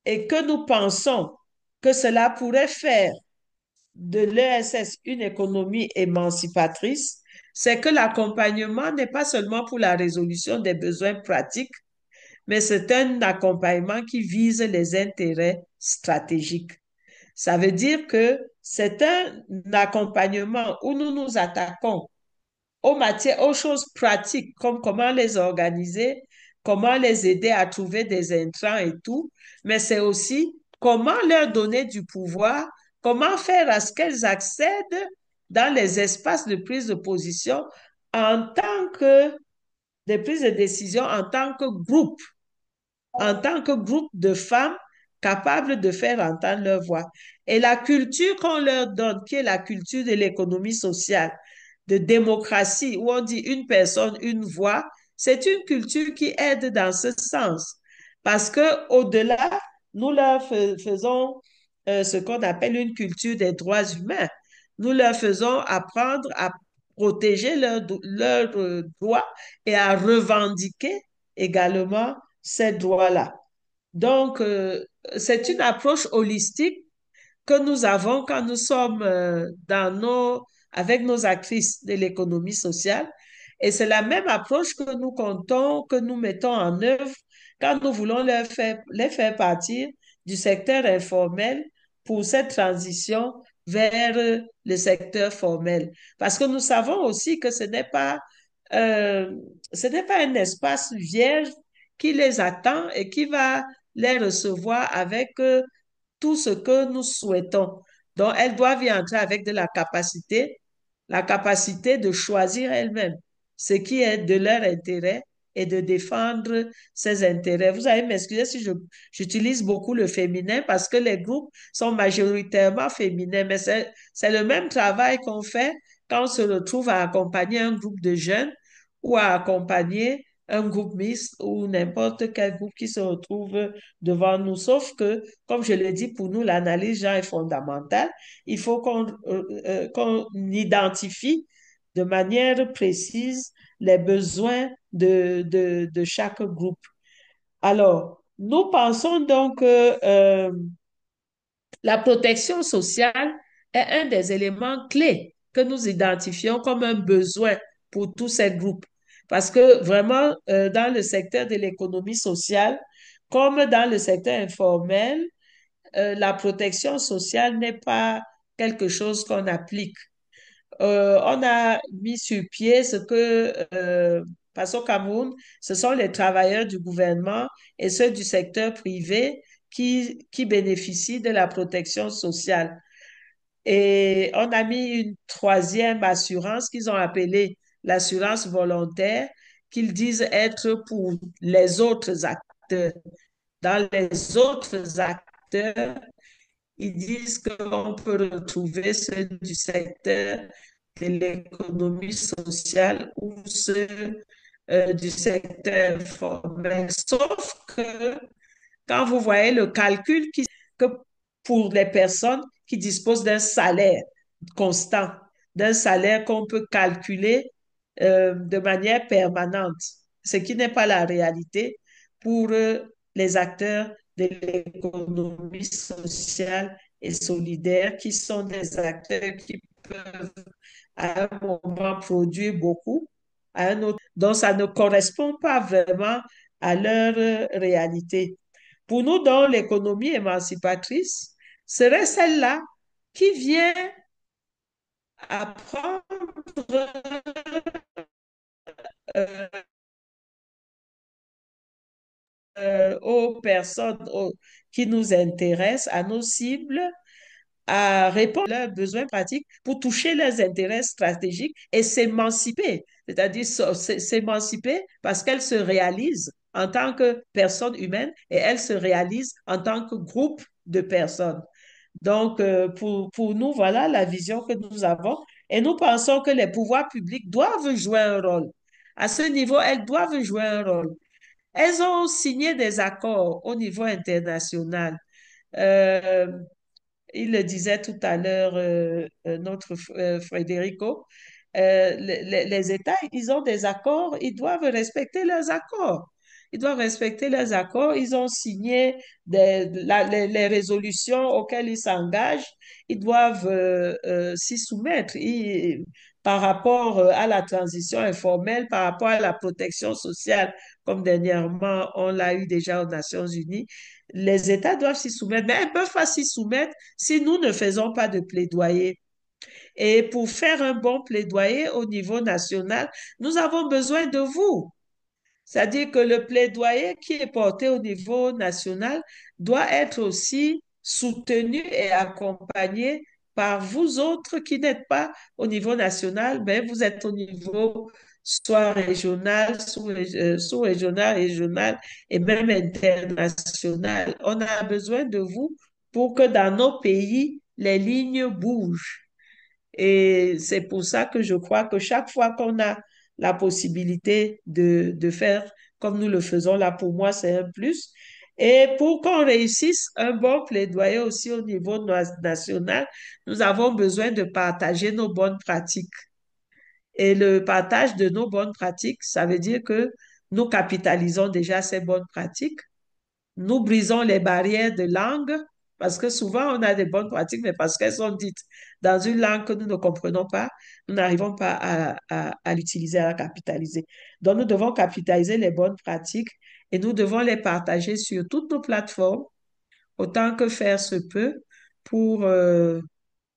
et que nous pensons que cela pourrait faire de l'ESS une économie émancipatrice, c'est que l'accompagnement n'est pas seulement pour la résolution des besoins pratiques, mais c'est un accompagnement qui vise les intérêts stratégiques. Ça veut dire que c'est un accompagnement où nous nous attaquons aux choses pratiques, comme comment les organiser, comment les aider à trouver des intrants et tout, mais c'est aussi comment leur donner du pouvoir, comment faire à ce qu'elles accèdent dans les espaces de prise de position en tant que des prises de décision en tant que groupe de femmes capables de faire entendre leur voix. Et la culture qu'on leur donne, qui est la culture de l'économie sociale, de démocratie, où on dit une personne, une voix, c'est une culture qui aide dans ce sens. Parce que au-delà, nous leur faisons ce qu'on appelle une culture des droits humains. Nous leur faisons apprendre à protéger leurs droits et à revendiquer également ces droits-là. Donc, c'est une approche holistique que nous avons quand nous sommes avec nos actrices de l'économie sociale. Et c'est la même approche que nous comptons, que nous mettons en œuvre quand nous voulons les faire partir du secteur informel pour cette transition vers le secteur formel. Parce que nous savons aussi que euh, ce n'est pas un espace vierge qui les attend et qui va les recevoir avec tout ce que nous souhaitons. Donc, elles doivent y entrer avec de la capacité de choisir elles-mêmes ce qui est de leur intérêt et de défendre ses intérêts. Vous allez m'excuser si j'utilise beaucoup le féminin parce que les groupes sont majoritairement féminins, mais c'est le même travail qu'on fait quand on se retrouve à accompagner un groupe de jeunes ou à accompagner un groupe mixte ou n'importe quel groupe qui se retrouve devant nous. Sauf que, comme je l'ai dit, pour nous, l'analyse genre est fondamentale. Il faut qu'on identifie de manière précise les besoins de chaque groupe. Alors, nous pensons donc que la protection sociale est un des éléments clés que nous identifions comme un besoin pour tous ces groupes. Parce que vraiment, dans le secteur de l'économie sociale, comme dans le secteur informel, la protection sociale n'est pas quelque chose qu'on applique. On a mis sur pied parce qu'au Cameroun, ce sont les travailleurs du gouvernement et ceux du secteur privé qui bénéficient de la protection sociale. Et on a mis une troisième assurance qu'ils ont appelée l'assurance volontaire, qu'ils disent être pour les autres acteurs. Dans les autres acteurs, ils disent qu'on peut retrouver ceux du secteur de l'économie sociale ou ceux du secteur informel. Sauf que quand vous voyez le calcul que pour les personnes qui disposent d'un salaire constant, d'un salaire qu'on peut calculer de manière permanente, ce qui n'est pas la réalité pour les acteurs de l'économie sociale et solidaire, qui sont des acteurs qui peuvent à un moment produire beaucoup, à un autre. Donc, ça ne correspond pas vraiment à leur réalité. Pour nous, donc, l'économie émancipatrice serait celle-là qui vient apprendre euh, aux personnes qui nous intéressent, à nos cibles, à répondre à leurs besoins pratiques pour toucher leurs intérêts stratégiques et s'émanciper, c'est-à-dire s'émanciper parce qu'elles se réalisent en tant que personnes humaines et elles se réalisent en tant que groupe de personnes. Donc, pour nous, voilà la vision que nous avons. Et nous pensons que les pouvoirs publics doivent jouer un rôle. À ce niveau, elles doivent jouer un rôle. Elles ont signé des accords au niveau international. Euh, il le disait tout à l'heure, notre Federico, les États, ils ont des accords, ils doivent respecter leurs accords. Ils doivent respecter leurs accords. Ils ont signé les résolutions auxquelles ils s'engagent. Ils doivent s'y soumettre. Par rapport à la transition informelle, par rapport à la protection sociale, comme dernièrement on l'a eu déjà aux Nations Unies, les États doivent s'y soumettre, mais elles ne peuvent pas s'y soumettre si nous ne faisons pas de plaidoyer. Et pour faire un bon plaidoyer au niveau national, nous avons besoin de vous. C'est-à-dire que le plaidoyer qui est porté au niveau national doit être aussi soutenu et accompagné par vous autres qui n'êtes pas au niveau national, mais vous êtes au niveau soit régional, sous-régional, régional et même international. On a besoin de vous pour que dans nos pays, les lignes bougent. Et c'est pour ça que je crois que chaque fois qu'on a la possibilité de faire comme nous le faisons là, pour moi, c'est un plus. Et pour qu'on réussisse un bon plaidoyer aussi au niveau national, nous avons besoin de partager nos bonnes pratiques. Et le partage de nos bonnes pratiques, ça veut dire que nous capitalisons déjà ces bonnes pratiques, nous brisons les barrières de langue parce que souvent on a des bonnes pratiques, mais parce qu'elles sont dites dans une langue que nous ne comprenons pas, nous n'arrivons pas à l'utiliser, à la capitaliser. Donc nous devons capitaliser les bonnes pratiques et nous devons les partager sur toutes nos plateformes autant que faire se peut pour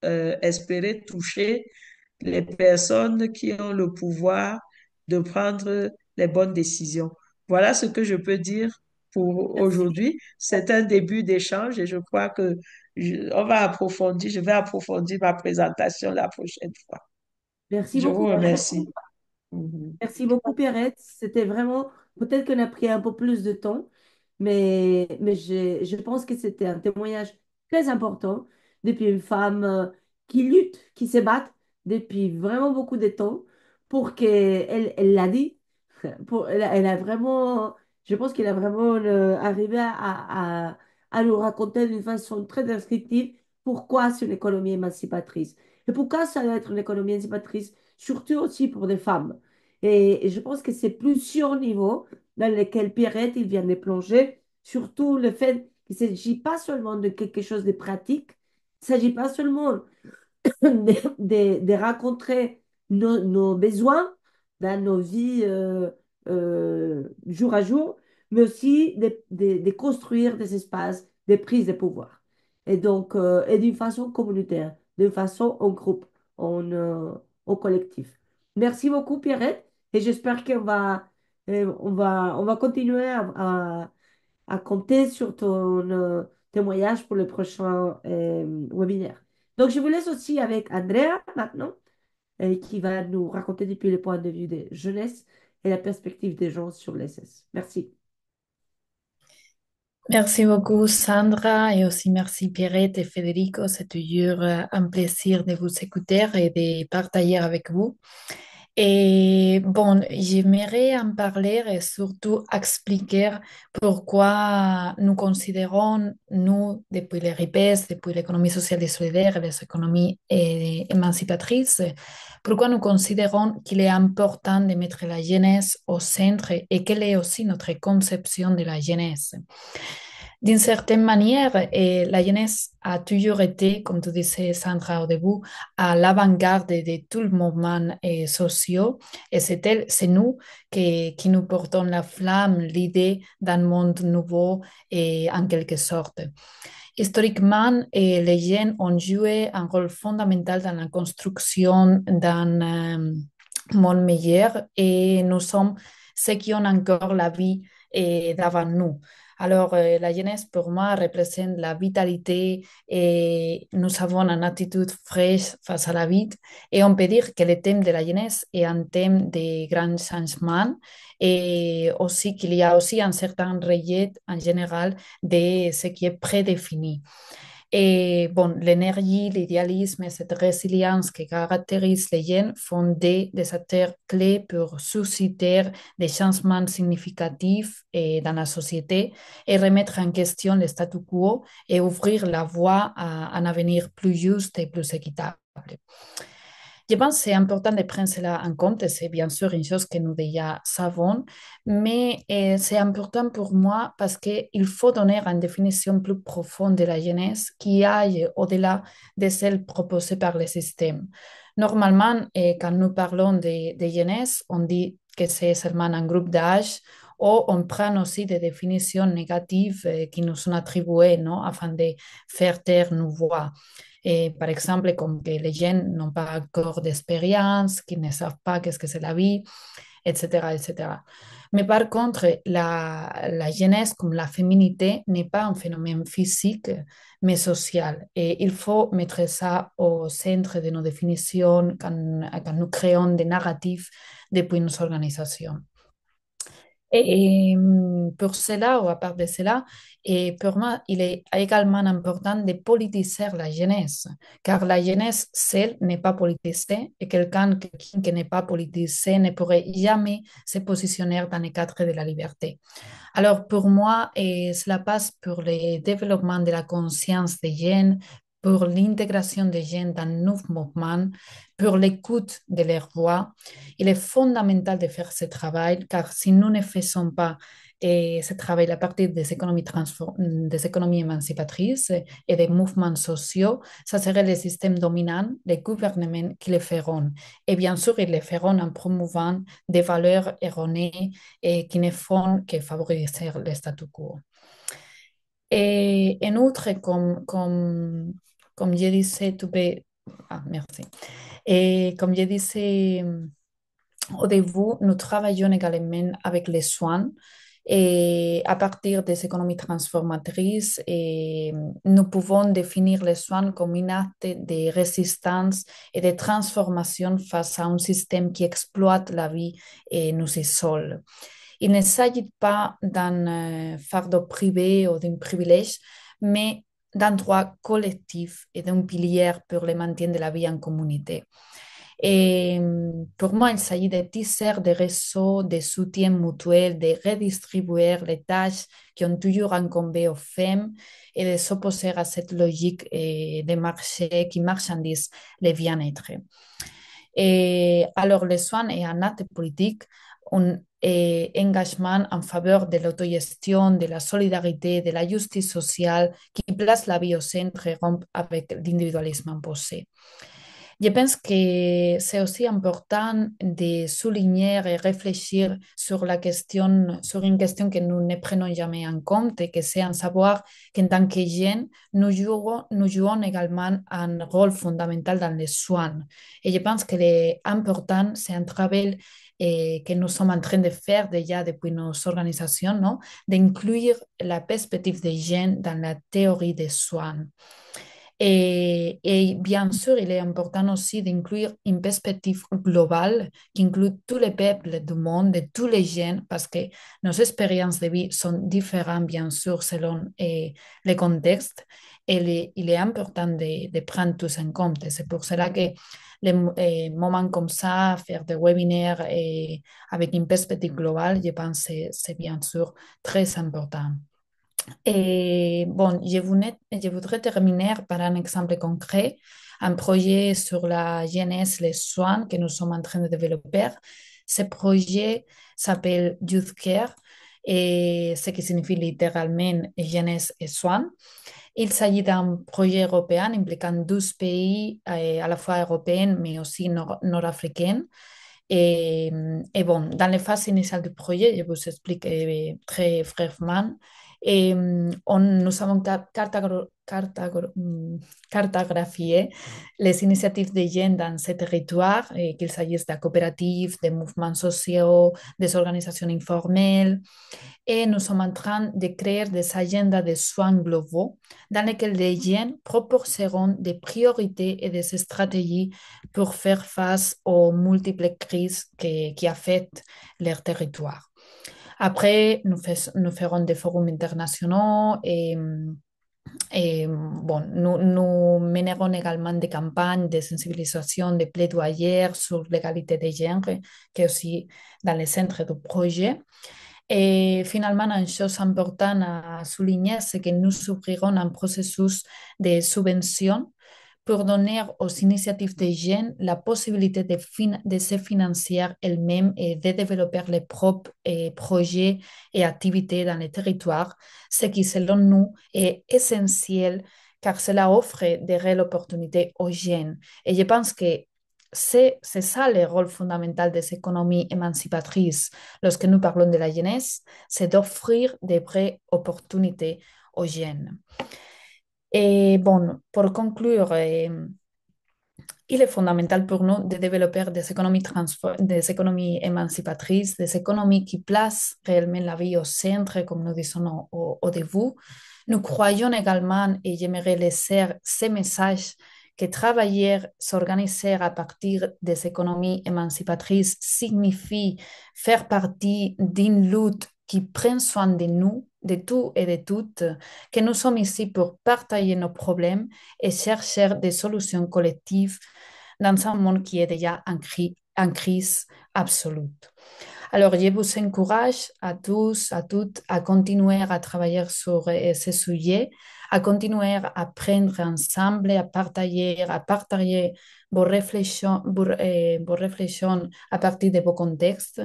espérer toucher les personnes qui ont le pouvoir de prendre les bonnes décisions. Voilà ce que je peux dire pour Merci. aujourd'hui. C'est un début d'échange et je crois que on va approfondir, je vais approfondir ma présentation la prochaine fois. Merci Je vous beaucoup, Pierrette. remercie. Mhm. Merci beaucoup, Pierrette. C'était vraiment, peut-être qu'on a pris un peu plus de temps, mais je pense que c'était un témoignage très important depuis une femme qui lutte, qui se bat depuis vraiment beaucoup de temps pour qu'elle elle l'a dit. Elle a vraiment, je pense qu'elle a vraiment arrivé à nous raconter d'une façon très descriptive pourquoi c'est une économie émancipatrice. Et pourquoi ça doit être une économie émancipatrice, surtout aussi pour des femmes. Et je pense que c'est plusieurs niveaux dans lesquels Pierrette, il vient de plonger, surtout le fait qu'il ne s'agit pas seulement de quelque chose de pratique, il ne s'agit pas seulement de rencontrer nos besoins dans nos vies jour à jour, mais aussi de construire des espaces de prise de pouvoir. Et donc, et d'une façon communautaire, d'une façon en groupe, en collectif. Merci beaucoup, Pierrette, et j'espère on va continuer à compter sur ton témoignage pour le prochain webinaire. Donc, je vous laisse aussi avec Andrea maintenant, qui va nous raconter depuis le point de vue des jeunesse et la perspective des gens sur l'ESS. Merci. Merci beaucoup, Sandra, et aussi merci, Pierrette et Federico. C'est toujours un plaisir de vous écouter et de partager avec vous. Et bon, j'aimerais en parler et surtout expliquer pourquoi nous considérons, nous, depuis les RIPES, depuis l'économie sociale et solidaire et les économies émancipatrices, pourquoi nous considérons qu'il est important de mettre la jeunesse au centre et quelle est aussi notre conception de la jeunesse. D'une certaine manière, la jeunesse a toujours été, comme tu disais, Sandra, au début, à l'avant-garde de tout le mouvement social. Et c'est nous qui nous portons la flamme, l'idée d'un monde nouveau, et, en quelque sorte. Historiquement, les jeunes ont joué un rôle fondamental dans la construction d'un monde meilleur et nous sommes ceux qui ont encore la vie devant nous. Alors, la jeunesse, pour moi, représente la vitalité et nous avons une attitude fraîche face à la vie. Et on peut dire que le thème de la jeunesse est un thème de grands changements et aussi qu'il y a aussi un certain rejet en général de ce qui est prédéfini. Et bon, l'énergie, l'idéalisme et cette résilience qui caractérisent les jeunes font des acteurs clés pour susciter des changements significatifs dans la société et remettre en question le statu quo et ouvrir la voie à un avenir plus juste et plus équitable. Je pense que c'est important de prendre cela en compte. C'est bien sûr une chose que nous déjà savons, mais c'est important pour moi parce qu'il faut donner une définition plus profonde de la jeunesse qui aille au-delà de celle proposée par le système. Normalement, quand nous parlons de jeunesse, on dit que c'est seulement un groupe d'âge ou on prend aussi des définitions négatives qui nous sont attribuées, non, afin de faire taire nos voix. Et par exemple, comme que les jeunes n'ont pas encore d'expérience, qu'ils ne savent pas qu'est-ce que c'est la vie, etc., etc. Mais par contre, la jeunesse comme la féminité n'est pas un phénomène physique, mais social. Et il faut mettre ça au centre de nos définitions quand nous créons des narratifs depuis nos organisations. Et pour cela, ou à part de cela, et pour moi, il est également important de politiser la jeunesse, car la jeunesse seule n'est pas politisée et quelqu'un qui n'est pas politisé ne pourrait jamais se positionner dans le cadre de la liberté. Alors pour moi, cela passe pour le développement de la conscience des jeunes, pour l'intégration des jeunes dans nos mouvements, pour l'écoute de leur voix. Il est fondamental de faire ce travail car si nous ne faisons pas ce travail à partir des économies émancipatrices et des mouvements sociaux, ça serait les systèmes dominants, les gouvernements qui le feront. Et bien sûr, ils le feront en promouvant des valeurs erronées et qui ne font que favoriser le statu quo. Et en outre, comme je disais, merci. Et comme je disais au début, nous travaillons également avec les soins et à partir des économies transformatrices, et nous pouvons définir les soins comme une acte de résistance et de transformation face à un système qui exploite la vie et nous isole. Il ne s'agit pas d'un fardeau privé ou d'un privilège, mais d'un droit collectif et d'un pilier pour le maintien de la vie en communauté. Et pour moi, il s'agit de tisser des réseaux de soutien mutuel, de redistribuer les tâches qui ont toujours incombé aux femmes et de s'opposer à cette logique de marché qui marchandise le bien-être. Et alors, les soins est un acte politique, un engagement en faveur de l'autogestion, de la solidarité, de la justice sociale qui place la vie au centre et rompt avec l'individualisme imposé. Je pense que c'est aussi important de souligner et réfléchir sur sur une question que nous ne prenons jamais en compte, et que c'est en savoir qu'en tant que jeunes, nous jouons également un rôle fondamental dans les soins. Et je pense que l'important, c'est un travail que nous sommes en train de faire déjà depuis nos organisations, non? D'inclure la perspective des jeunes dans la théorie des soins. Et bien sûr, il est important aussi d'inclure une perspective globale qui inclut tous les peuples du monde, de tous les jeunes, parce que nos expériences de vie sont différentes, bien sûr, selon les contextes. Et il est important de prendre tout ça en compte. C'est pour cela que les moments comme ça, faire des webinaires avec une perspective globale, je pense que c'est bien sûr très important. Et bon, je voudrais terminer par un exemple concret, un projet sur la jeunesse, les soins que nous sommes en train de développer. Ce projet s'appelle Youth Care, et ce qui signifie littéralement jeunesse et soins. Il s'agit d'un projet européen impliquant 12 pays, à la fois européens, mais aussi nord-africains. Et bon, dans les phases initiales du projet, je vous explique très brièvement. Nous avons cartographié les initiatives des jeunes dans ces territoires, qu'il s'agisse de coopératives, de mouvements sociaux, des organisations informelles. Et nous sommes en train de créer des agendas de soins globaux dans lesquels les jeunes proposeront des priorités et des stratégies pour faire face aux multiples crises qui affectent leur territoire. Après, nous ferons des forums internationaux Et bon, nous mènerons également des campagnes de sensibilisation, de plaidoyer sur l'égalité des genres, qui est aussi dans le centre du projet. Et finalement, une chose importante à souligner, c'est que nous ouvrirons un processus de subvention pour donner aux initiatives des jeunes la possibilité de se financer elles-mêmes et de développer leurs propres projets et activités dans les territoires, ce qui, selon nous, est essentiel car cela offre de réelles opportunités aux jeunes. Et je pense que c'est ça le rôle fondamental des économies émancipatrices lorsque nous parlons de la jeunesse, c'est d'offrir des vraies opportunités aux jeunes. Et bon, pour conclure, il est fondamental pour nous de développer des économies émancipatrices, des économies qui placent réellement la vie au centre, comme nous disons au début. Nous croyons également, et j'aimerais laisser ce message, que travailler, s'organiser à partir des économies émancipatrices signifie faire partie d'une lutte qui prend soin de nous, de tout et de toutes, que nous sommes ici pour partager nos problèmes et chercher des solutions collectives dans un monde qui est déjà en crise absolue. Alors, je vous encourage à tous, à toutes, à continuer à travailler sur ce sujet, à continuer à apprendre ensemble, à partager vos réflexions à partir de vos contextes.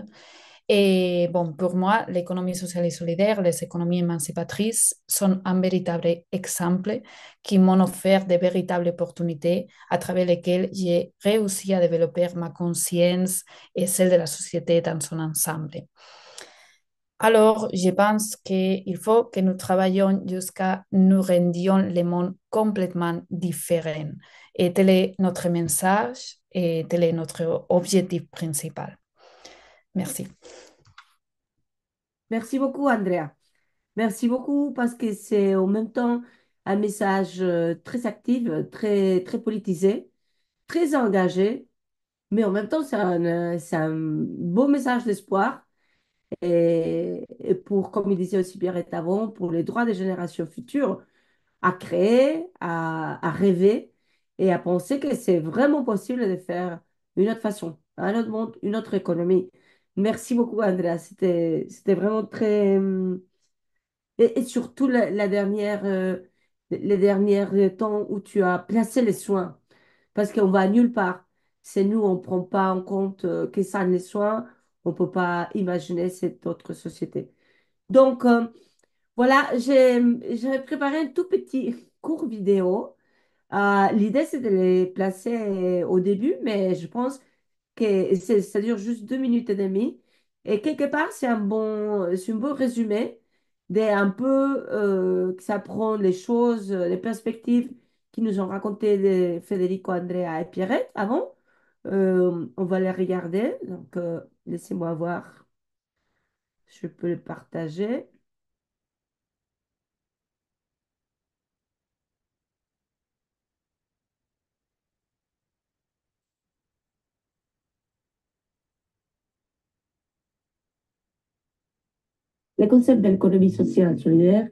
Et bon, pour moi, l'économie sociale et solidaire, les économies émancipatrices sont un véritable exemple qui m'ont offert de véritables opportunités à travers lesquelles j'ai réussi à développer ma conscience et celle de la société dans son ensemble. Alors, je pense qu'il faut que nous travaillions jusqu'à nous rendions le monde complètement différent. Et tel est notre message et tel est notre objectif principal. Merci. Merci beaucoup, Andrea. Merci beaucoup parce que c'est en même temps un message très actif, très politisé, très engagé, mais en même temps, c'est un beau message d'espoir. Et pour, comme il disait aussi Pierrette avant, pour les droits des générations futures, à créer, à rêver et à penser que c'est vraiment possible de faire une autre façon, un autre monde, une autre économie. Merci beaucoup, Andrea. C'était vraiment très... et surtout la dernière, les derniers temps où tu as placé les soins, parce qu'on va nulle part. C'est nous, on ne prend pas en compte que ça, les soins, on ne peut pas imaginer cette autre société. Donc, voilà, j'ai préparé un tout petit court vidéo. L'idée, c'est de les placer au début, mais je pense que ça dure juste 2 minutes et demie. Et quelque part, c'est un bon résumé d'un peu que ça prend les choses, les perspectives qui nous ont racontées de Federico, Andrea et Pierrette avant. On va les regarder. Donc, laissez-moi voir. Je peux le partager. Le concept de l'économie sociale solidaire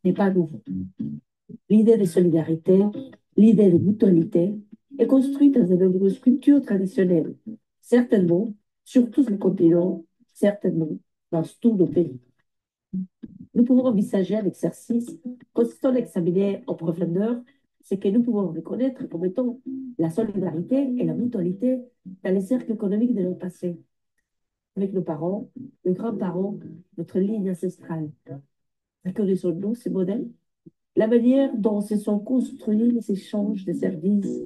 n'est pas nouveau. L'idée de solidarité, l'idée de mutualité est construite dans de nombreuses cultures traditionnelles, certainement sur tous les continents, certainement dans tous nos pays. Nous pouvons envisager un exercice consistant à examiner en profondeur ce que nous pouvons reconnaître comme étant la solidarité et la mutualité dans les cercles économiques de notre passé, avec nos parents, nos grands-parents, notre ligne ancestrale. Reconnaissons-nous ces modèles? La manière dont se sont construits les échanges de services,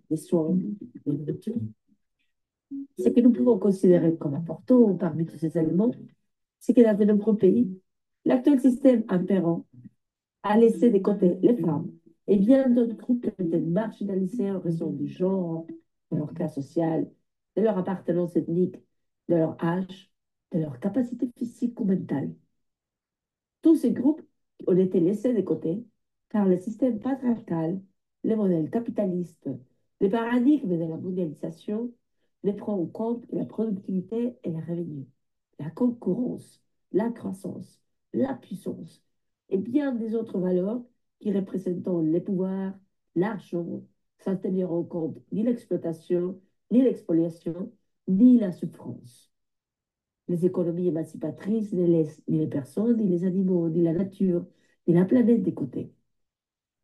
des soins, des nourritures. Ce que nous pouvons considérer comme important parmi tous ces éléments, c'est que dans de nombreux pays, l'actuel système impérant a laissé de côté les femmes et bien d'autres groupes qui étaient marginalisés en raison du genre, de leur classe sociale, de leur appartenance ethnique, de leur âge, de leur capacité physique ou mentale. Tous ces groupes ont été laissés de côté car le système patriarcal, le modèle capitaliste, le paradigme de la mondialisation ne prend en compte que la productivité et les revenus, la concurrence, la croissance, la puissance et bien des autres valeurs qui représentent les pouvoirs, l'argent, sans tenir en compte ni l'exploitation, ni l'expoliation, ni la souffrance. Les économies émancipatrices ne laissent ni les personnes, ni les animaux, ni la nature, ni la planète de côté.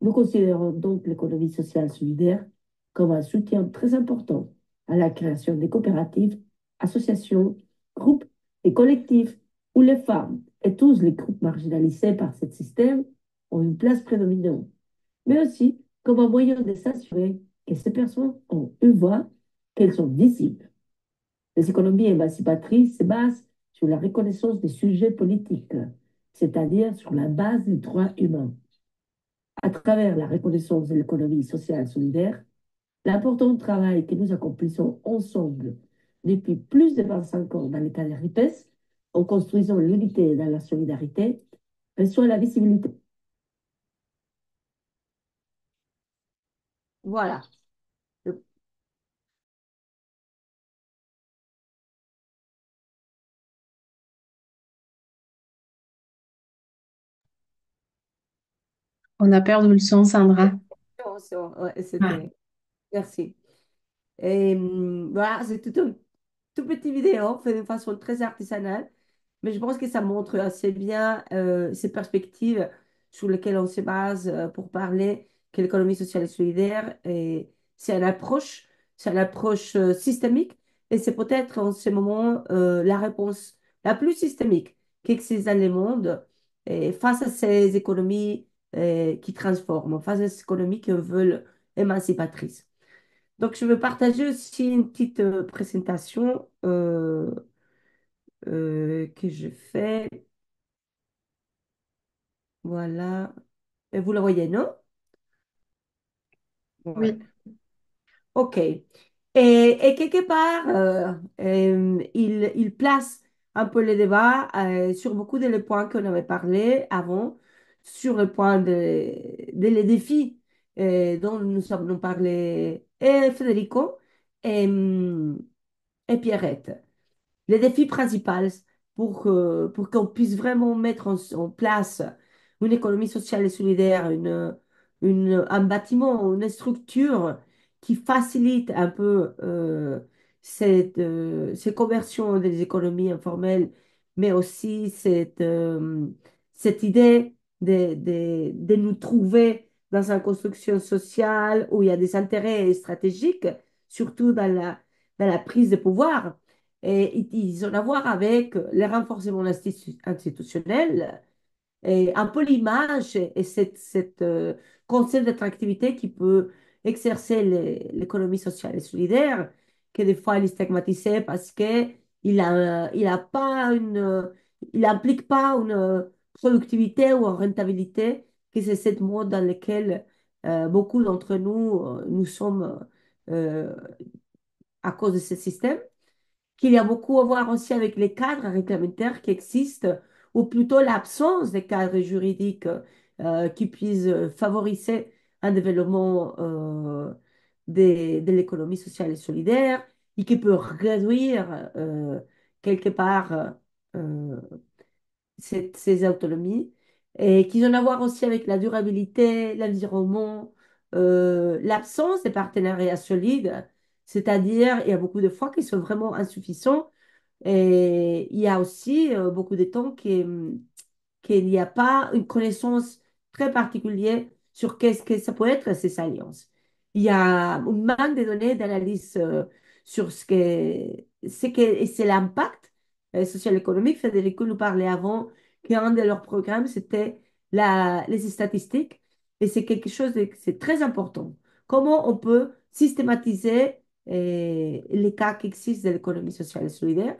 Nous considérons donc l'économie sociale solidaire comme un soutien très important à la création des coopératives, associations, groupes et collectifs où les femmes et tous les groupes marginalisés par ce système ont une place prédominante, mais aussi comme un moyen de s'assurer que ces personnes ont une voix, qu'elles sont visibles. Les économies émancipatrices se basent sur la reconnaissance des sujets politiques, c'est-à-dire sur la base des droits humains. À travers la reconnaissance de l'économie sociale solidaire, l'important travail que nous accomplissons ensemble depuis plus de 25 ans dans l'État de RIPES, en construisant l'unité dans la solidarité, reçoit la visibilité. Voilà. On a perdu le son, Sandra. Ouais, Ah. c'était. Merci. Et voilà, c'est tout petit vidéo fait de façon très artisanale, mais je pense que ça montre assez bien ces perspectives sur lesquelles on se base pour parler que l'économie sociale et solidaire, et c'est une approche systémique, et c'est peut-être en ce moment la réponse la plus systémique qui existe dans le monde et face à ces économies qui transforment, face à ces économies qui veulent émancipatrices. Donc, je veux partager aussi une petite présentation que je fais. Voilà. Et vous la voyez, non? Ouais. Oui, OK. Et quelque part, il place un peu le débat sur beaucoup de les points qu'on avait parlé avant, sur le point les défis dont nous avons parlé et Federico et Pierrette. Les défis principaux pour qu'on puisse vraiment mettre en place une économie sociale et solidaire, un bâtiment, une structure qui facilite un peu ces conversions des économies informelles, mais aussi cette idée de nous trouver dans une construction sociale où il y a des intérêts stratégiques, surtout dans la prise de pouvoir. Et ils ont à voir avec le renforcement institutionnel et un peu l'image et cette concept d'attractivité qui peut exercer l'économie sociale et solidaire, que des fois elle est stigmatisée parce que il a pas il n'implique pas une productivité ou une rentabilité, que c'est cette mode dans laquelle beaucoup d'entre nous, nous sommes euh, à cause de ce système, qu'il y a beaucoup à voir aussi avec les cadres réglementaires qui existent, ou plutôt l'absence des cadres juridiques qui puissent favoriser un développement de l'économie sociale et solidaire et qui peut réduire quelque part euh, ces autonomies et qui ont à voir aussi avec la durabilité, l'environnement, l'absence de partenariats solides, c'est-à-dire il y a beaucoup de fois qui sont vraiment insuffisants et il y a aussi beaucoup de temps qu'il n'y a pas une connaissance très particulière sur qu'est-ce que ça peut être ces alliances. Il y a un manque de données d'analyse sur et c'est l'impact social-économique. Federico nous parlait avant qu'un de leurs programmes, c'était les statistiques. Et c'est quelque chose c'est très important. Comment on peut systématiser les cas qui existent de l'économie sociale et solidaire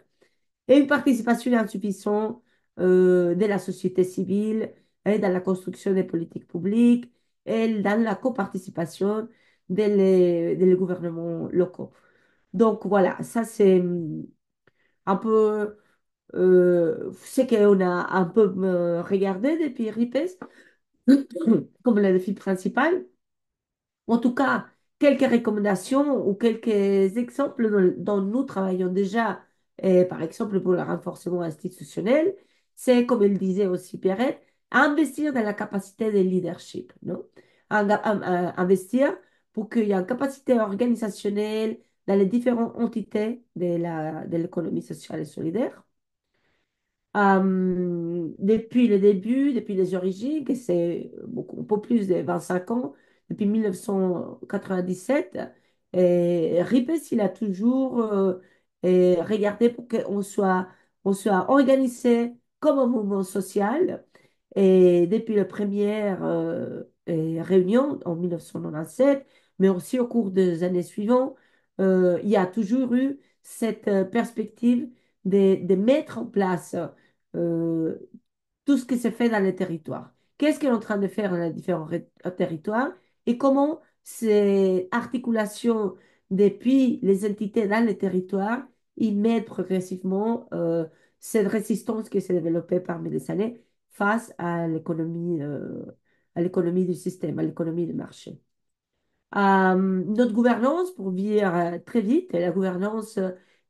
et une participation insuffisante de la société civile et dans la construction des politiques publiques et dans la coparticipation des gouvernements locaux. Donc voilà, ça c'est un peu ce qu'on a un peu regardé depuis RIPES comme le défi principal. En tout cas, quelques recommandations ou quelques exemples dont nous travaillons déjà, par exemple pour le renforcement institutionnel, c'est, comme il disait aussi Pierrette, à investir dans la capacité de leadership, non? À investir pour qu'il y ait une capacité organisationnelle dans les différentes entités de l'économie sociale et solidaire. Depuis le début, depuis les origines, que c'est beaucoup, un peu plus de 25 ans, depuis 1997, RIPES, il a toujours regardé pour on soit organisé comme un mouvement social. Et depuis la première réunion en 1997, mais aussi au cours des années suivantes, il y a toujours eu cette perspective de mettre en place euh, tout ce qui se fait dans les territoires. Qu'est-ce qu'on est en train de faire dans les différents territoires et comment ces articulations depuis les entités dans les territoires y mettent progressivement cette résistance qui s'est développée parmi les années face à l'économie du système, à l'économie de marché. Notre gouvernance, pour dire très vite, la gouvernance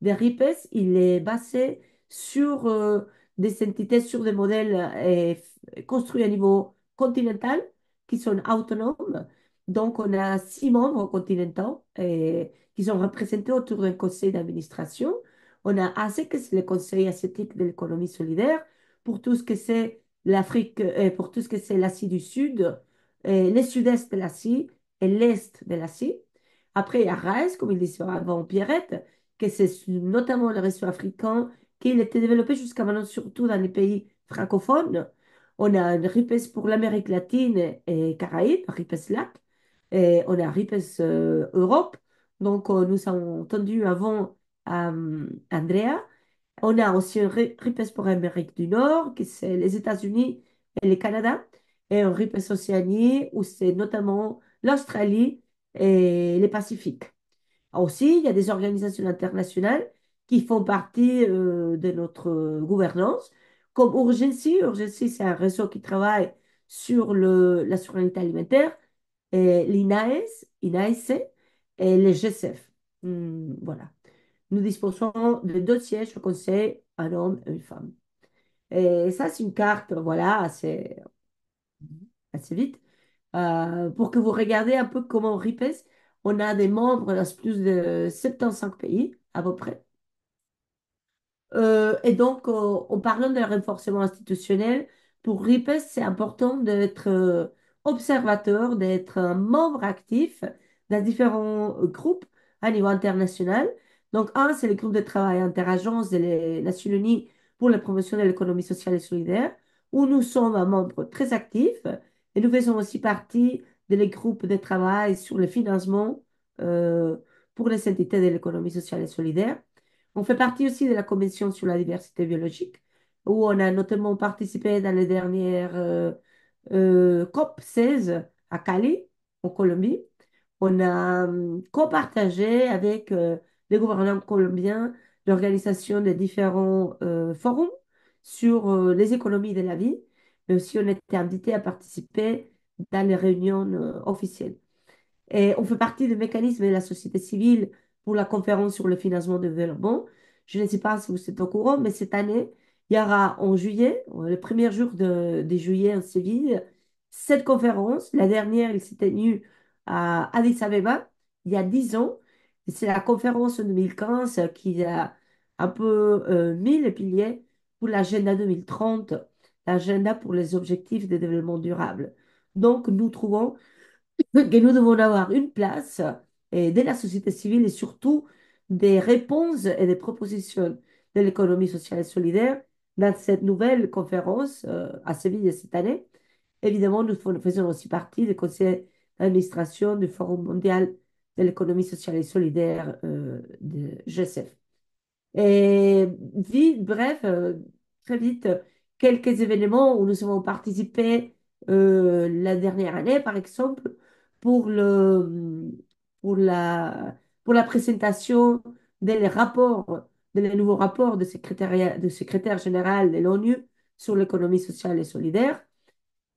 des RIPES, il est basé sur des entités, sur des modèles construits à niveau continental qui sont autonomes. Donc, on a 6 membres continentaux qui sont représentés autour d'un conseil d'administration. On a ASE, que c'est le Conseil asiatique de l'économie solidaire, pour tout ce que c'est l'Afrique, pour tout ce que c'est l'Asie du Sud, le sud-est de l'Asie et l'est de l'Asie. Après, il y a RAES, comme il disait avant Pierrette, que c'est notamment le réseau africain qui a été développé jusqu'à maintenant, surtout dans les pays francophones. On a une RIPES pour l'Amérique latine et Caraïbes, RIPES LAC, et on a RIPES Europe. Donc, nous avons entendu avant Andrea. On a aussi un RIPES pour l'Amérique du Nord, qui c'est les États-Unis et le Canada, et un RIPES Océanie, où c'est notamment l'Australie et le Pacifique. Aussi, il y a des organisations internationales qui font partie de notre gouvernance, comme Urgency. Urgency, c'est un réseau qui travaille sur la souveraineté alimentaire, et l'INAES, INAEC et le GCF. Voilà. Nous disposons de 2 sièges au conseil, un homme et une femme. Et ça, c'est une carte, voilà, assez vite. Pour que vous regardiez un peu comment on RIPES, on a des membres dans plus de 75 pays, à peu près. Et donc, en parlant de renforcement institutionnel, pour RIPES, c'est important d'être observateur, d'être un membre actif dans différents groupes à niveau international. Donc, un, c'est le groupe de travail interagences des Nations Unies pour la promotion de l'économie sociale et solidaire, où nous sommes un membre très actif et nous faisons aussi partie des groupes de travail sur le financement euh, pour les entités de l'économie sociale et solidaire. On fait partie aussi de la Commission sur la diversité biologique, où on a notamment participé dans les dernières COP 16 à Cali, en Colombie. On a copartagé avec les gouvernements colombiens l'organisation de différents forums sur les économies de la vie, mais aussi on était invité à participer dans les réunions officielles. Et on fait partie du mécanisme de la société civile pour la conférence sur le financement du développement. Je ne sais pas si vous êtes au courant, mais cette année, il y aura en juillet, le premier jour de juillet en Séville, cette conférence. La dernière, elle s'est tenue à Addis Abeba, il y a 10 ans. Et c'est la conférence en 2015 qui a un peu mis les piliers pour l'agenda 2030, l'agenda pour les objectifs de développement durable. Donc, nous trouvons que nous devons avoir une place de la société civile et surtout des réponses et des propositions de l'économie sociale et solidaire dans cette nouvelle conférence à Séville cette année. Évidemment, nous faisons aussi partie du conseil d'administration du Forum mondial de l'économie sociale et solidaire de GCF. Et vite, bref, très vite, quelques événements où nous avons participé la dernière année, par exemple, pour pour pour la présentation des rapports, des nouveaux rapports de secrétaire général de l'ONU sur l'économie sociale et solidaire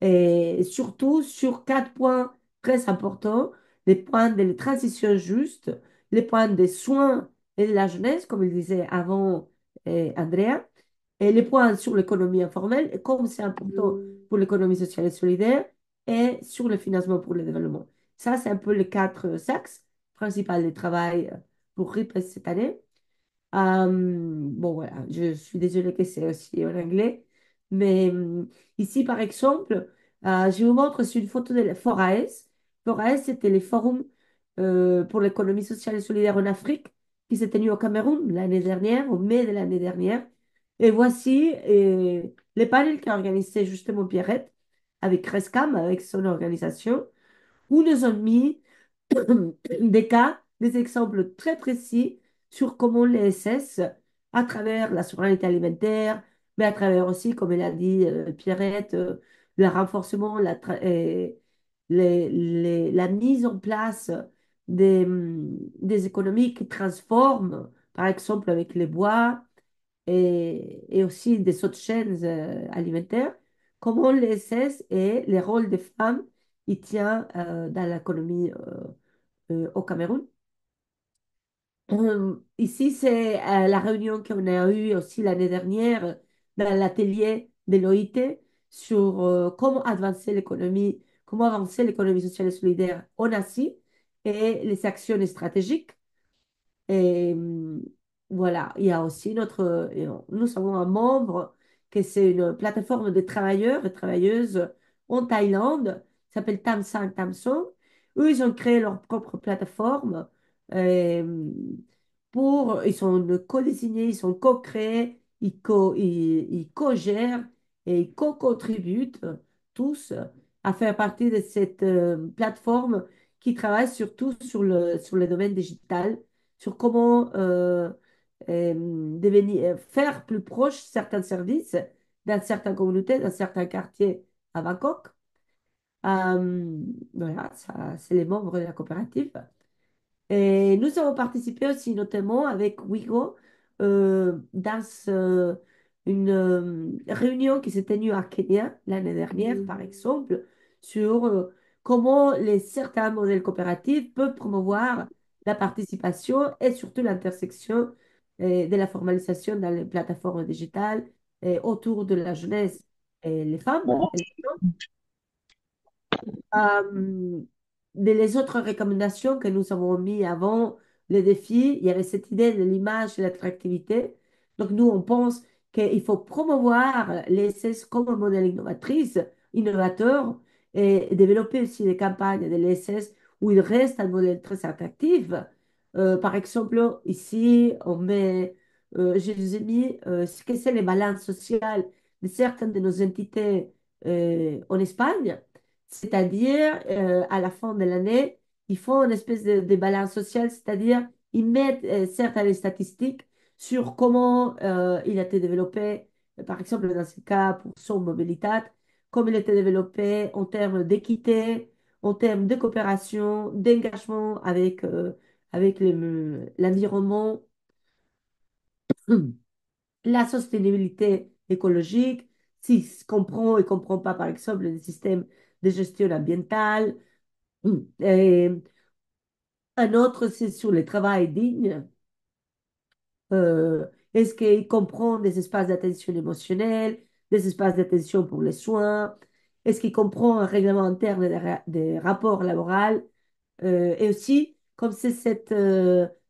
et surtout sur 4 points très importants, les points de la transition juste, les points des soins et de la jeunesse, comme il disait avant Andrea, Et les points sur l'économie informelle, et comme c'est important pour l'économie sociale et solidaire, et sur le financement pour le développement. Ça, c'est un peu les quatre axes principaux de travail pour RIPES cette année. Bon, voilà, je suis désolée que c'est aussi en anglais, mais ici, par exemple, je vous montre sur une photo de la FORAES. FORAES, c'était les forums pour l'économie sociale et solidaire en Afrique qui s'est tenu au Cameroun l'année dernière, au mai de l'année dernière. Et voici les panels qu'a organisé justement Pierrette avec Rescam, avec son organisation, où nous ont mis des cas, des exemples très précis sur comment les SS, à travers la souveraineté alimentaire, mais à travers aussi, comme elle a dit Pierrette, le renforcement, la mise en place des économies qui transforment, par exemple avec les bois et aussi des autres chaînes alimentaires, comment les SS et les rôles des femmes y tient dans l'économie au Cameroun. Ici, c'est la réunion qu'on a eue aussi l'année dernière dans l'atelier de l'OIT sur comment avancer l'économie sociale et solidaire en Asie et les actions stratégiques. Et voilà, il y a aussi nous avons un membre que c'est une plateforme de travailleurs et travailleuses en Thaïlande, qui s'appelle Tamsang Tamsong. Eux, ils ont créé leur propre plateforme euh, ils sont co-désignés, ils sont co-créés, ils co-gèrent et ils co-contribuent tous à faire partie de cette plateforme qui travaille surtout sur le domaine digital sur comment faire plus proche certains services dans certaines communautés, dans certains quartiers à Bangkok. Voilà, ça, c'est les membres de la coopérative. Et nous avons participé aussi notamment avec Wigo dans une réunion qui s'est tenue à Kenya l'année dernière, par exemple, sur comment certains modèles coopératifs peuvent promouvoir la participation et surtout l'intersection de la formalisation dans les plateformes digitales autour de la jeunesse et les femmes. Euh, les autres recommandations que nous avons mis avant le défi, il y avait cette idée de l'image et l'attractivité. Donc, nous, on pense qu'il faut promouvoir les SS comme un modèle innovateur et développer aussi des campagnes de l'ESS où il reste un modèle très attractif. Par exemple, ici, je vous ai mis ce que c'est les balances sociales de certaines de nos entités en Espagne. C'est-à-dire, à la fin de l'année, ils font une espèce de balance sociale, c'est-à-dire, ils mettent certaines statistiques sur comment il a été développé, par exemple, dans ce cas, pour son mobilité, comment il a été développé en termes d'équité, en termes de coopération, d'engagement avec l'environnement, la sostenibilité écologique, s'il comprend et comprend pas, par exemple, les systèmes de gestion ambientale. Et un autre, c'est sur le travail digne. Est-ce qu'il comprend des espaces d'attention émotionnelle, des espaces d'attention pour les soins? Est-ce qu'il comprend un règlement interne des rapports laboraux? Et aussi, comme c'est cette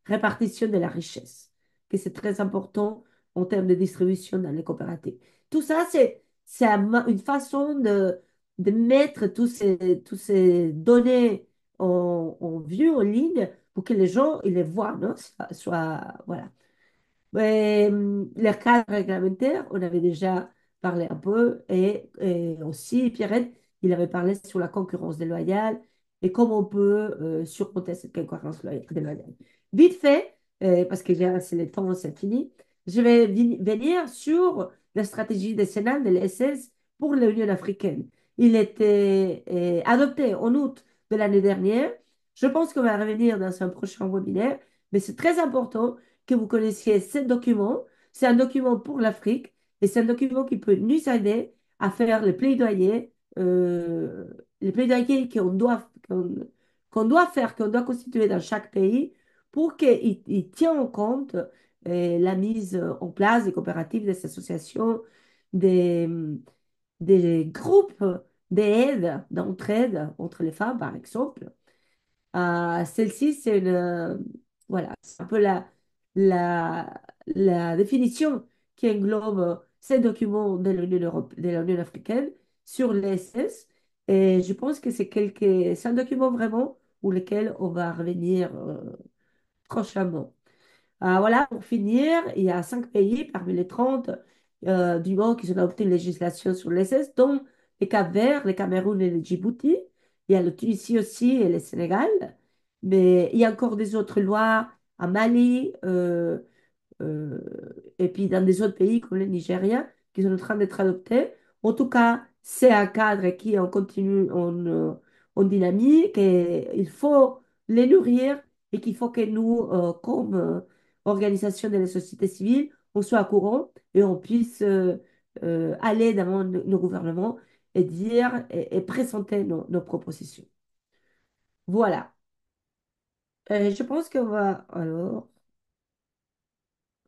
répartition de la richesse, que c'est très important en termes de distribution dans les coopératives. Tout ça, une façon de mettre tous ces données en vue, en ligne, pour que les gens ils les voient, non? Voilà. Le cadre réglementaire, on avait déjà parlé un peu, et aussi Pierrette, il avait parlé sur la concurrence déloyale et comment on peut surmonter cette concurrence déloyale. Vite fait, parce que c'est le temps, c'est fini, je vais venir sur la stratégie décennale de l'ESS pour l'Union africaine. Il était adopté en août de l'année dernière. Je pense qu'on va revenir dans un prochain webinaire, mais c'est très important que vous connaissiez ce document. C'est un document pour l'Afrique et c'est un document qui peut nous aider à faire les plaidoyers qu'on doit faire, qu'on doit constituer dans chaque pays pour qu'il tienne en compte la mise en place des coopératives, des associations, des, des groupes d'aide, d'entraide entre les femmes, par exemple. Celle-ci, c'est voilà, c'est un peu la définition qui englobe ces documents de l'Union africaine sur l'ESS. Et je pense que c'est un document vraiment pour lequel on va revenir prochainement. Voilà, pour finir, il y a 5 pays parmi les 30 du monde qui ont adopté une législation sur l'ESS, dont le Cap-Vert, le Cameroun et le Djibouti. Il y a le Tunisie aussi et le Sénégal. Mais il y a encore des autres lois à Mali, euh, et puis dans des autres pays comme le Nigeria, qui sont en train d'être adoptés. En tout cas, c'est un cadre qui est en continu, en dynamique, et il faut les nourrir et qu'il faut que nous, comme organisation de la société civile, on soit au courant et on puisse aller devant nos gouvernements et dire et présenter nos propositions. Voilà. Je pense qu'on va... Alors,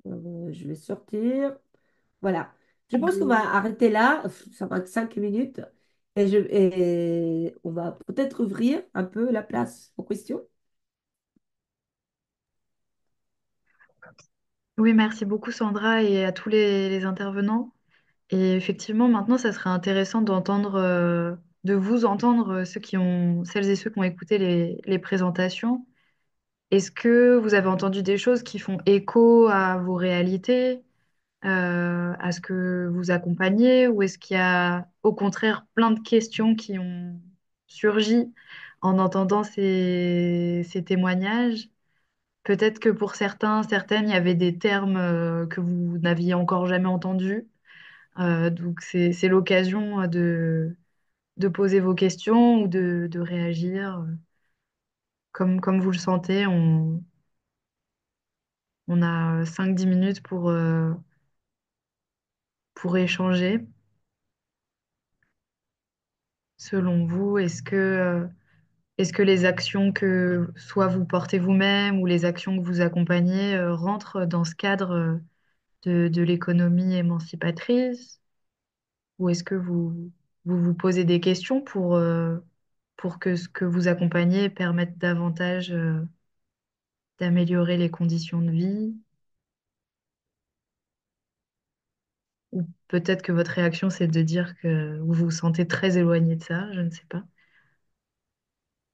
je vais sortir. Voilà. Je pense qu'on va arrêter là. Ça va être 5 minutes. Et on va peut-être ouvrir un peu la place aux questions. Oui, merci beaucoup Sandra et à tous les intervenants. Et effectivement, maintenant, ça serait intéressant d'entendre, de vous entendre, celles et ceux qui ont écouté les présentations. Est-ce que vous avez entendu des choses qui font écho à vos réalités, à ce que vous accompagnez, ou est-ce qu'il y a au contraire plein de questions qui ont surgi en entendant ces témoignages? Peut-être que pour certains, certaines, il y avait des termes, que vous n'aviez encore jamais entendus. Donc c'est l'occasion de poser vos questions ou de réagir comme vous le sentez. On a 5-10 minutes pour échanger. Selon vous, est-ce que les actions que soit vous portez vous-même ou les actions que vous accompagnez rentrent dans ce cadre de l'économie émancipatrice? Ou est-ce que vous posez des questions pour que ce que vous accompagnez permette davantage d'améliorer les conditions de vie? Ou peut-être que votre réaction, c'est de dire que vous vous sentez très éloigné de ça, je ne sais pas.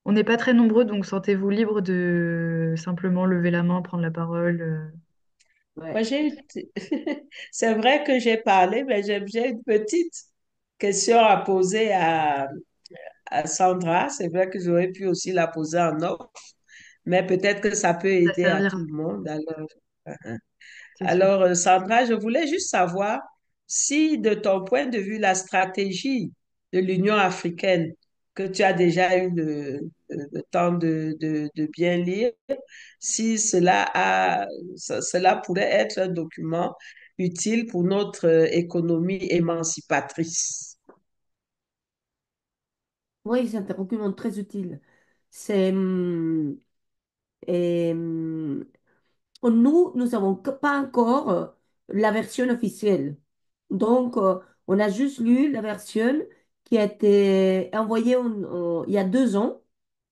On n'est pas très nombreux, donc sentez-vous libre de simplement lever la main, prendre la parole. Ouais. Moi, c'est vrai que j'ai parlé, mais j'ai une petite question à poser à Sandra. C'est vrai que j'aurais pu aussi la poser en off, mais peut-être que ça peut Ça aider à tout servira, le monde. c'est sûr. Alors, Sandra, je voulais juste savoir si, de ton point de vue, la stratégie de l'Union africaine, que tu as déjà eu le temps de bien lire, si cela pourrait être un document utile pour notre économie émancipatrice. Oui, c'est un document très utile. C'est, et, nous n'avons pas encore la version officielle. Donc, on a juste lu la version qui a été envoyée il y a 2 ans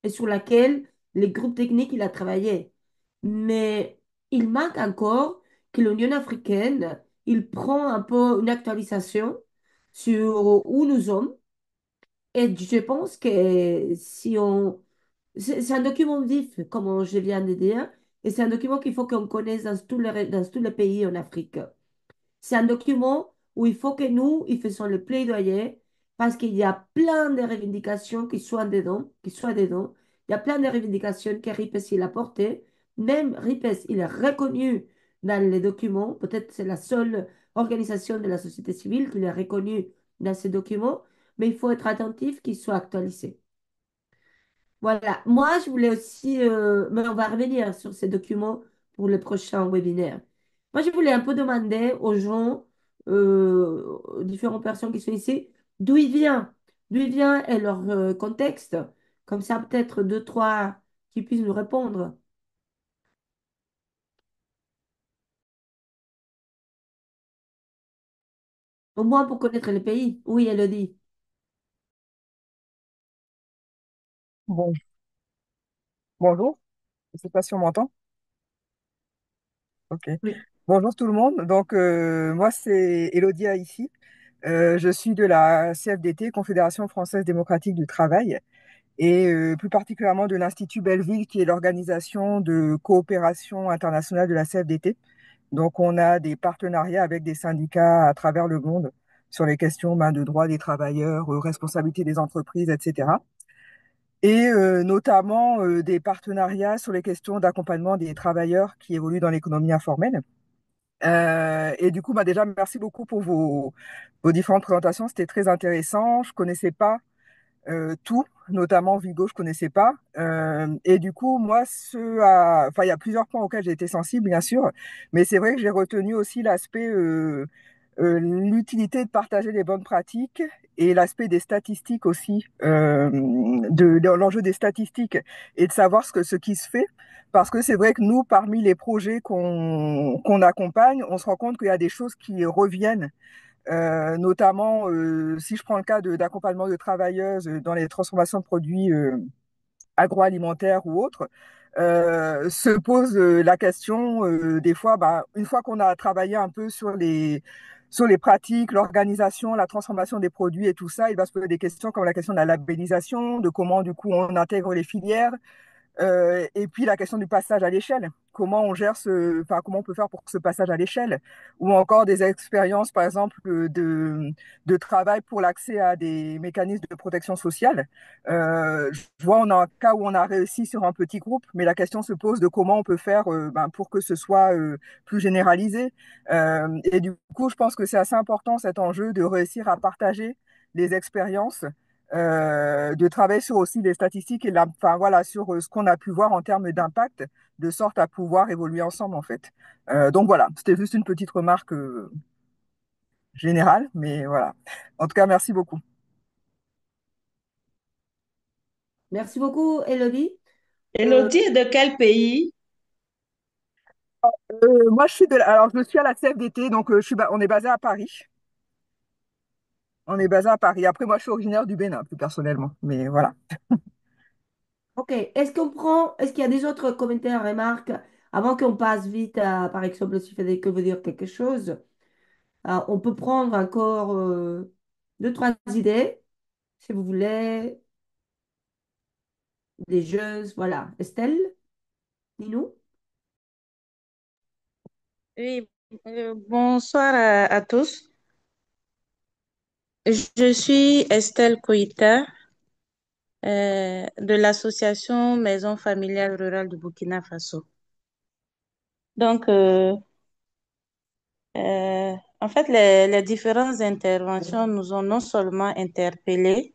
et sur laquelle le groupe technique il a travaillé. Mais il manque encore que l'Union africaine, il prend un peu une actualisation sur où nous sommes. Et je pense que si on... C'est un document vif, comme je viens de dire, et c'est un document qu'il faut qu'on connaisse dans tous les pays en Afrique. C'est un document où il faut que nous, ils faisons le plaidoyer parce qu'il y a plein de revendications qui soient dedans, qui soient dedans. Il y a plein de revendications que RIPES il a portées. Même RIPES, il est reconnu dans les documents. Peut-être c'est la seule organisation de la société civile qui est reconnue dans ces documents, mais il faut être attentif qu'ils soient actualisés. Voilà. Moi, je voulais aussi, mais on va revenir sur ces documents pour le prochain webinaire. Moi, je voulais un peu demander aux gens, aux différentes personnes qui sont ici, d'où il vient et leur contexte. Comme ça, peut-être deux, trois qui puissent nous répondre. Au moins pour connaître le pays. Oui, Elodie. Bon, bonjour, je ne sais pas si on m'entend. Ok. Oui. Bonjour tout le monde. Donc, moi, c'est Elodia ici. Je suis de la CFDT, Confédération française démocratique du travail, et plus particulièrement de l'Institut Belleville, qui est l'organisation de coopération internationale de la CFDT. Donc, on a des partenariats avec des syndicats à travers le monde sur les questions de droits des travailleurs, responsabilité des entreprises, etc. Et notamment des partenariats sur les questions d'accompagnement des travailleurs qui évoluent dans l'économie informelle. Et du coup, déjà, merci beaucoup pour vos différentes présentations. C'était très intéressant. Je connaissais pas tout, notamment Vigo, je connaissais pas. Et du coup, moi, enfin, il y a plusieurs points auxquels j'ai été sensible, bien sûr, mais c'est vrai que j'ai retenu aussi l'aspect, l'utilité de partager les bonnes pratiques et l'aspect des statistiques aussi, de l'enjeu des statistiques et de savoir ce qui se fait. Parce que c'est vrai que nous, parmi les projets qu'on accompagne, on se rend compte qu'il y a des choses qui reviennent notamment, si je prends le cas d'accompagnement de travailleuses dans les transformations de produits agroalimentaires ou autres, se pose la question des fois, une fois qu'on a travaillé un peu sur les pratiques, l'organisation, la transformation des produits et tout ça, il va se poser des questions comme la question de la labellisation, de comment du coup on intègre les filières, et puis la question du passage à l'échelle. Comment on gère enfin, comment on peut faire pour ce passage à l'échelle? Ou encore des expériences, par exemple, de travail pour l'accès à des mécanismes de protection sociale. Je vois, on a un cas où on a réussi sur un petit groupe, mais la question se pose de comment on peut faire pour que ce soit plus généralisé. Et du coup, je pense que c'est assez important cet enjeu de réussir à partager les expériences de travailler sur aussi les statistiques et enfin, voilà, sur ce qu'on a pu voir en termes d'impact, de sorte à pouvoir évoluer ensemble, en fait. Donc voilà, c'était juste une petite remarque générale, mais voilà. En tout cas, merci beaucoup. Merci beaucoup, Elodie. Euh, Élodie est de quel pays? Moi, alors, je suis à la CFDT, donc on est basé à Paris. On est basé à Paris. Après, moi, je suis originaire du Bénin, plus personnellement. Mais voilà. ok. Est-ce qu'il y a des autres commentaires, remarques, avant qu'on passe vite à, par exemple, si Frédéric veut dire quelque chose, on peut prendre encore deux, trois idées, si vous voulez, des jeux, voilà. Estelle, dis-nous. Oui, bonsoir à tous. Je suis Estelle Koïta de l'association Maison familiale rurale du Burkina Faso. Donc, en fait, les différentes interventions nous ont non seulement interpellés,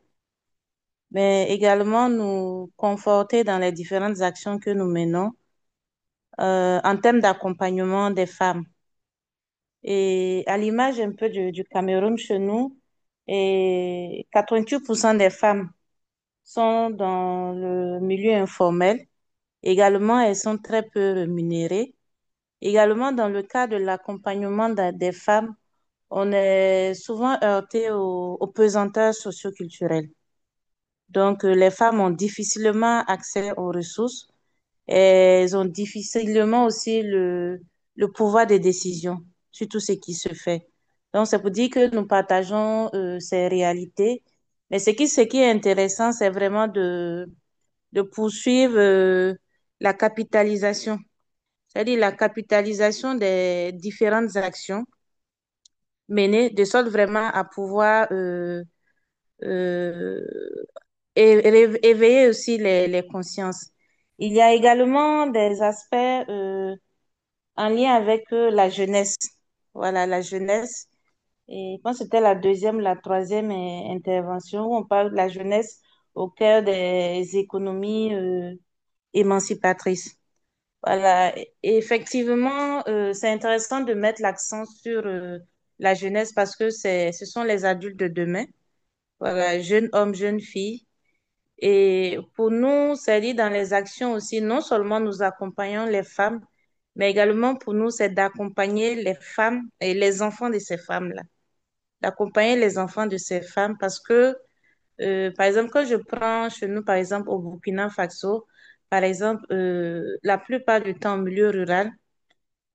mais également nous confortés dans les différentes actions que nous menons en termes d'accompagnement des femmes. Et à l'image un peu du Cameroun chez nous, et 88% des femmes sont dans le milieu informel. Également, elles sont très peu rémunérées. Également, dans le cas de l'accompagnement des femmes, on est souvent heurté aux pesanteurs socioculturelles. Donc, les femmes ont difficilement accès aux ressources et elles ont difficilement aussi le pouvoir de décision sur tout ce qui se fait. Donc, c'est pour dire que nous partageons ces réalités. Mais ce qui est intéressant, c'est vraiment de poursuivre la capitalisation, c'est-à-dire la capitalisation des différentes actions menées, de sorte vraiment à pouvoir euh, éveiller aussi les consciences. Il y a également des aspects en lien avec la jeunesse. Voilà, la jeunesse. Et je pense que c'était la deuxième, la troisième intervention où on parle de la jeunesse au cœur des économies émancipatrices. Voilà. Et effectivement, c'est intéressant de mettre l'accent sur la jeunesse parce que ce sont les adultes de demain. Voilà, jeunes hommes, jeunes filles. Et pour nous, c'est dit dans les actions aussi, non seulement nous accompagnons les femmes, mais également pour nous, c'est d'accompagner les femmes et les enfants de ces femmes-là. d'accompagner les enfants de ces femmes parce que, par exemple, quand je prends chez nous, par exemple, au Burkina Faso, par exemple, la plupart du temps en milieu rural,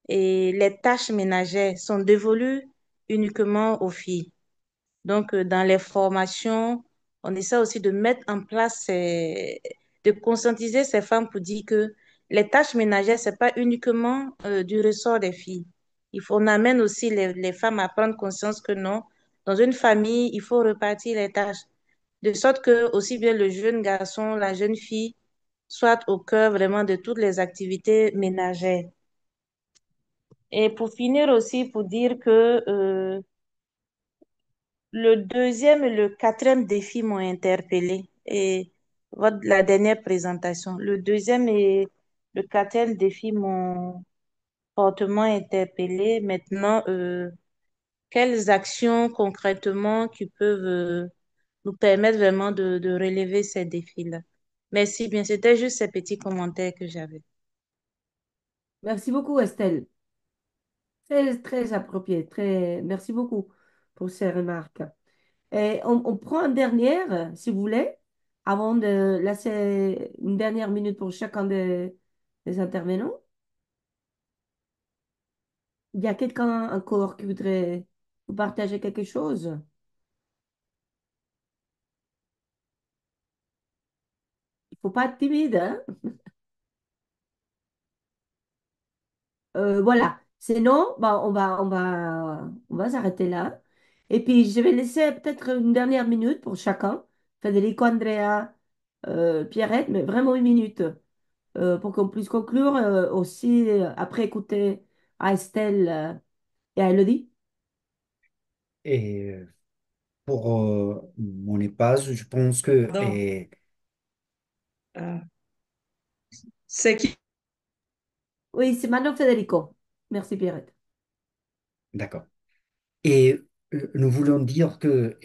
et les tâches ménagères sont dévolues uniquement aux filles. Donc, dans les formations, on essaie aussi de mettre en place, de conscientiser ces femmes pour dire que les tâches ménagères, c'est pas uniquement du ressort des filles. On amène aussi les femmes à prendre conscience que non, dans une famille, il faut repartir les tâches, de sorte que aussi bien le jeune garçon, la jeune fille, soit au cœur vraiment de toutes les activités ménagères. Et pour finir aussi, pour dire que le deuxième et le quatrième défi m'ont interpellé. Et la dernière présentation, le deuxième et le quatrième défi m'ont fortement interpellé. Maintenant, quelles actions concrètement qui peuvent nous permettre vraiment de relever ces défis-là? Merci bien, c'était juste ces petits commentaires que j'avais. Merci beaucoup, Estelle. Très, très approprié. Très... Merci beaucoup pour ces remarques. Et on prend une dernière, si vous voulez, avant de laisser une dernière minute pour chacun des intervenants. Il y a quelqu'un encore qui voudrait vous partager quelque chose? Il faut pas être timide, hein? Voilà. Sinon, bah, on va s'arrêter là. Et puis, je vais laisser peut-être une dernière minute pour chacun. Federico, Andrea, Pierrette, mais vraiment une minute pour qu'on puisse conclure aussi après écouter à Estelle et à Elodie. Et pour mon épouse, je pense que, Pardon. Euh, c'est qui? Oui, c'est maintenant Federico. Merci, Pierrette. d'accord. Et nous voulons dire que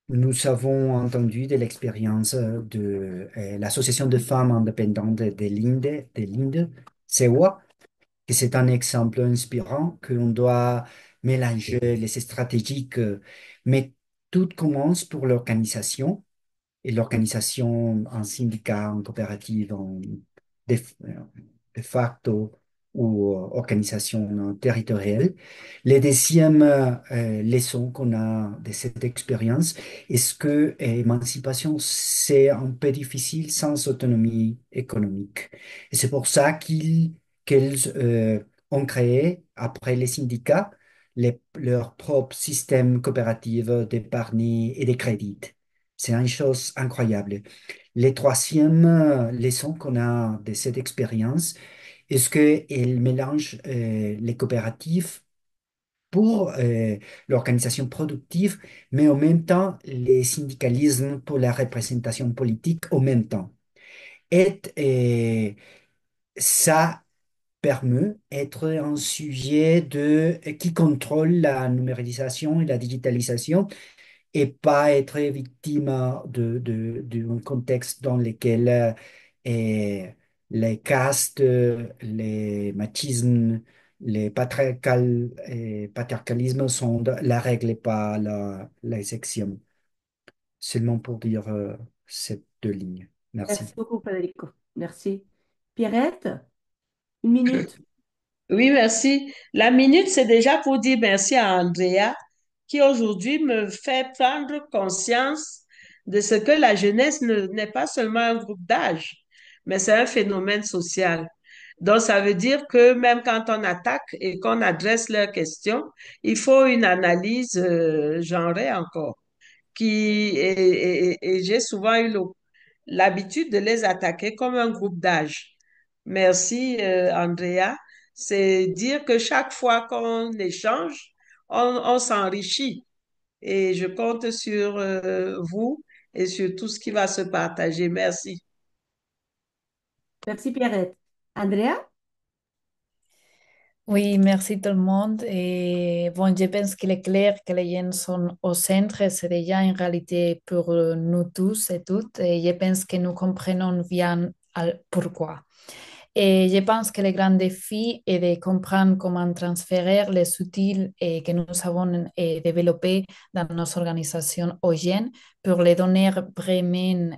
nous avons entendu de l'expérience de l'Association de femmes indépendantes de l'Inde, SEWA, que c'est un exemple inspirant, qu'on doit mélanger les stratégies, mais tout commence pour l'organisation, et l'organisation en syndicat, en coopérative, de, de facto ou organisation territoriale. La deuxième leçon qu'on a de cette expérience est que l'émancipation, c'est un peu difficile sans autonomie économique. Et c'est pour ça qu'elles ont créé, après les syndicats, leur propre système coopératif d'épargne et de crédit. C'est une chose incroyable. Les troisième leçon qu'on a de cette expérience, est-ce qu'elle mélange les coopératives pour l'organisation productive, mais en même temps les syndicalismes pour la représentation politique en même temps. Et ça permet d'être un sujet qui contrôle la numérisation et la digitalisation et pas être victime d'un contexte dans lequel les castes, les machismes, les patriarcalismes sont la règle et pas l'exception. Seulement pour dire ces deux lignes. Merci Merci. beaucoup, Federico. Merci. Pierrette, une minute. Oui, merci. La minute, c'est déjà pour dire merci à Andrea qui aujourd'hui me fait prendre conscience de ce que la jeunesse n'est pas seulement un groupe d'âge, mais c'est un phénomène social. Donc, ça veut dire que même quand on attaque et qu'on adresse leurs questions, il faut une analyse genrée encore. Et j'ai souvent eu l'habitude de les attaquer comme un groupe d'âge. Merci, Andrea. C'est dire que chaque fois qu'on échange, on s'enrichit. Et je compte sur vous et sur tout ce qui va se partager. Merci. Merci, Pierrette. Andrea? Oui, merci tout le monde. Et bon, je pense qu'il est clair que les gens sont au centre, c'est déjà une réalité pour nous tous et toutes. Et je pense que nous comprenons bien pourquoi. Et je pense que le grand défi est de comprendre comment transférer les outils que nous avons développés dans nos organisations aux jeunes pour les donner vraiment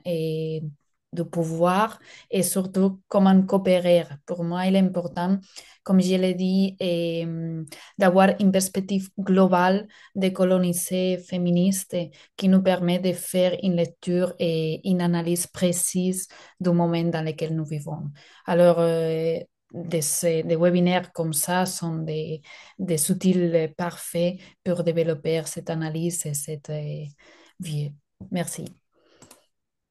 du pouvoir et surtout comment coopérer. Pour moi, il est important, comme je l'ai dit, d'avoir une perspective globale, décolonisée, féministe, qui nous permet de faire une lecture et une analyse précise du moment dans lequel nous vivons. Alors, des webinaires comme ça sont des outils parfaits pour développer cette analyse et cette vie. Merci.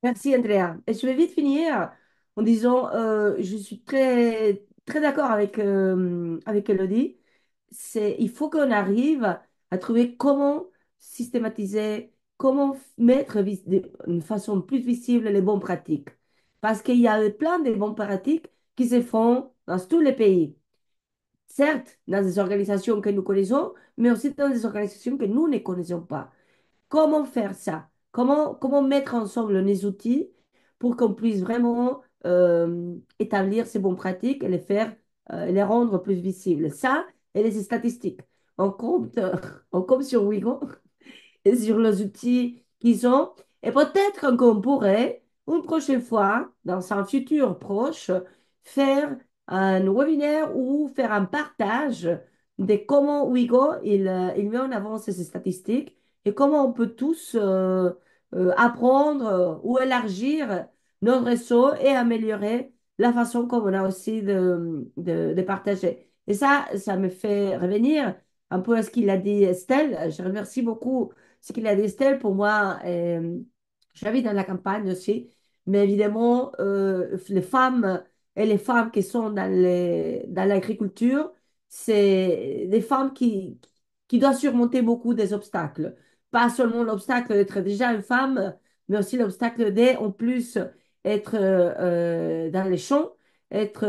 Merci, Andrea. Et je vais vite finir en disant, je suis très, très d'accord avec Elodie. Il faut qu'on arrive à trouver comment systématiser, comment mettre d'une façon plus visible les bonnes pratiques. Parce qu'il y a plein de bonnes pratiques qui se font dans tous les pays. Certes, dans des organisations que nous connaissons, mais aussi dans des organisations que nous ne connaissons pas. Comment faire ça? Comment mettre ensemble les outils pour qu'on puisse vraiment établir ces bonnes pratiques et les faire, les rendre plus visibles? Ça, et les statistiques. On compte, on compte sur Wigo et sur les outils qu'ils ont. Et peut-être qu'on pourrait, une prochaine fois, dans un futur proche, faire un webinaire ou faire un partage de comment Wigo il met en avant ces statistiques et comment on peut tous apprendre ou élargir notre réseau et améliorer la façon comme on a aussi de partager. Et ça me fait revenir un peu à ce qu'il a dit Estelle. Je remercie beaucoup ce qu'il a dit Estelle. Pour moi, j'habite dans la campagne aussi, mais évidemment, les femmes et les femmes qui sont dans l'agriculture, c'est des femmes qui doivent surmonter beaucoup des obstacles. Pas seulement l'obstacle d'être déjà une femme, mais aussi l'obstacle d'être en plus être dans les champs, être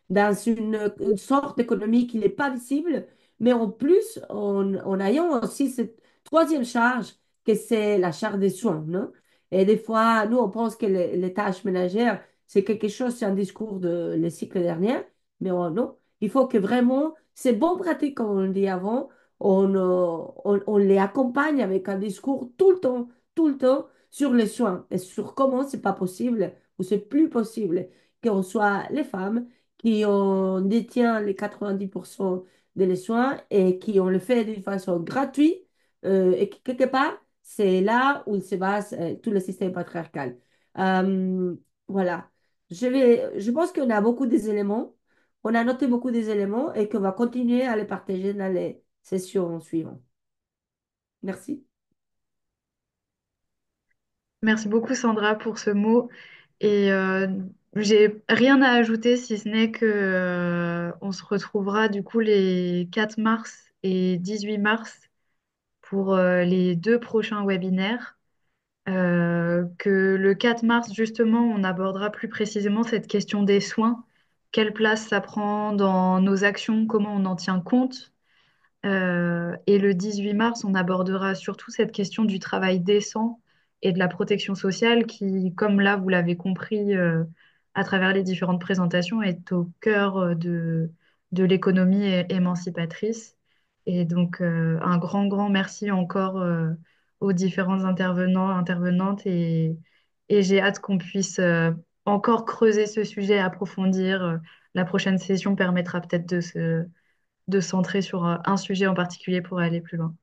dans une sorte d'économie qui n'est pas visible, mais en plus, en ayant aussi cette troisième charge, que c'est la charge des soins, non? Et des fois, nous, on pense que les tâches ménagères, c'est quelque chose, c'est un discours de le cycle dernier, mais non, il faut que vraiment, ces bonnes pratiques, comme on dit avant, on les accompagne avec un discours tout le temps sur les soins et sur comment c'est pas possible ou c'est plus possible qu'on soit les femmes qui on détient les 90% des soins et qui on le fait d'une façon gratuite et que quelque part, c'est là où se base tout le système patriarcal. Euh, voilà. Je pense qu'on a beaucoup des éléments, on a noté beaucoup des éléments et qu'on va continuer à les partager dans les sessions suivantes. Merci. Merci beaucoup Sandra pour ce mot. Et j'ai rien à ajouter si ce n'est que on se retrouvera du coup les 4 mars et 18 mars pour les deux prochains webinaires. Que le 4 mars, justement, on abordera plus précisément cette question des soins. Quelle place ça prend dans nos actions, comment on en tient compte. Et le 18 mars, on abordera surtout cette question du travail décent et de la protection sociale qui, comme là, vous l'avez compris à travers les différentes présentations, est au cœur de l'économie émancipatrice. Et donc, un grand, grand merci encore aux différents intervenants, intervenantes. Et j'ai hâte qu'on puisse encore creuser ce sujet, approfondir. La prochaine session permettra peut-être de centrer sur un sujet en particulier pour aller plus loin.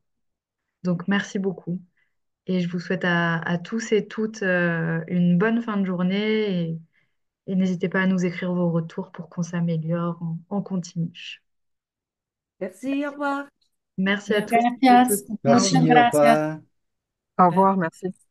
Donc, merci beaucoup. Et je vous souhaite à tous et toutes une bonne fin de journée et n'hésitez pas à nous écrire vos retours pour qu'on s'améliore en continu. Merci, au revoir. Merci à tous et Gracias. toutes. Au revoir. Muchas Merci, au gracias. revoir. Au revoir, merci.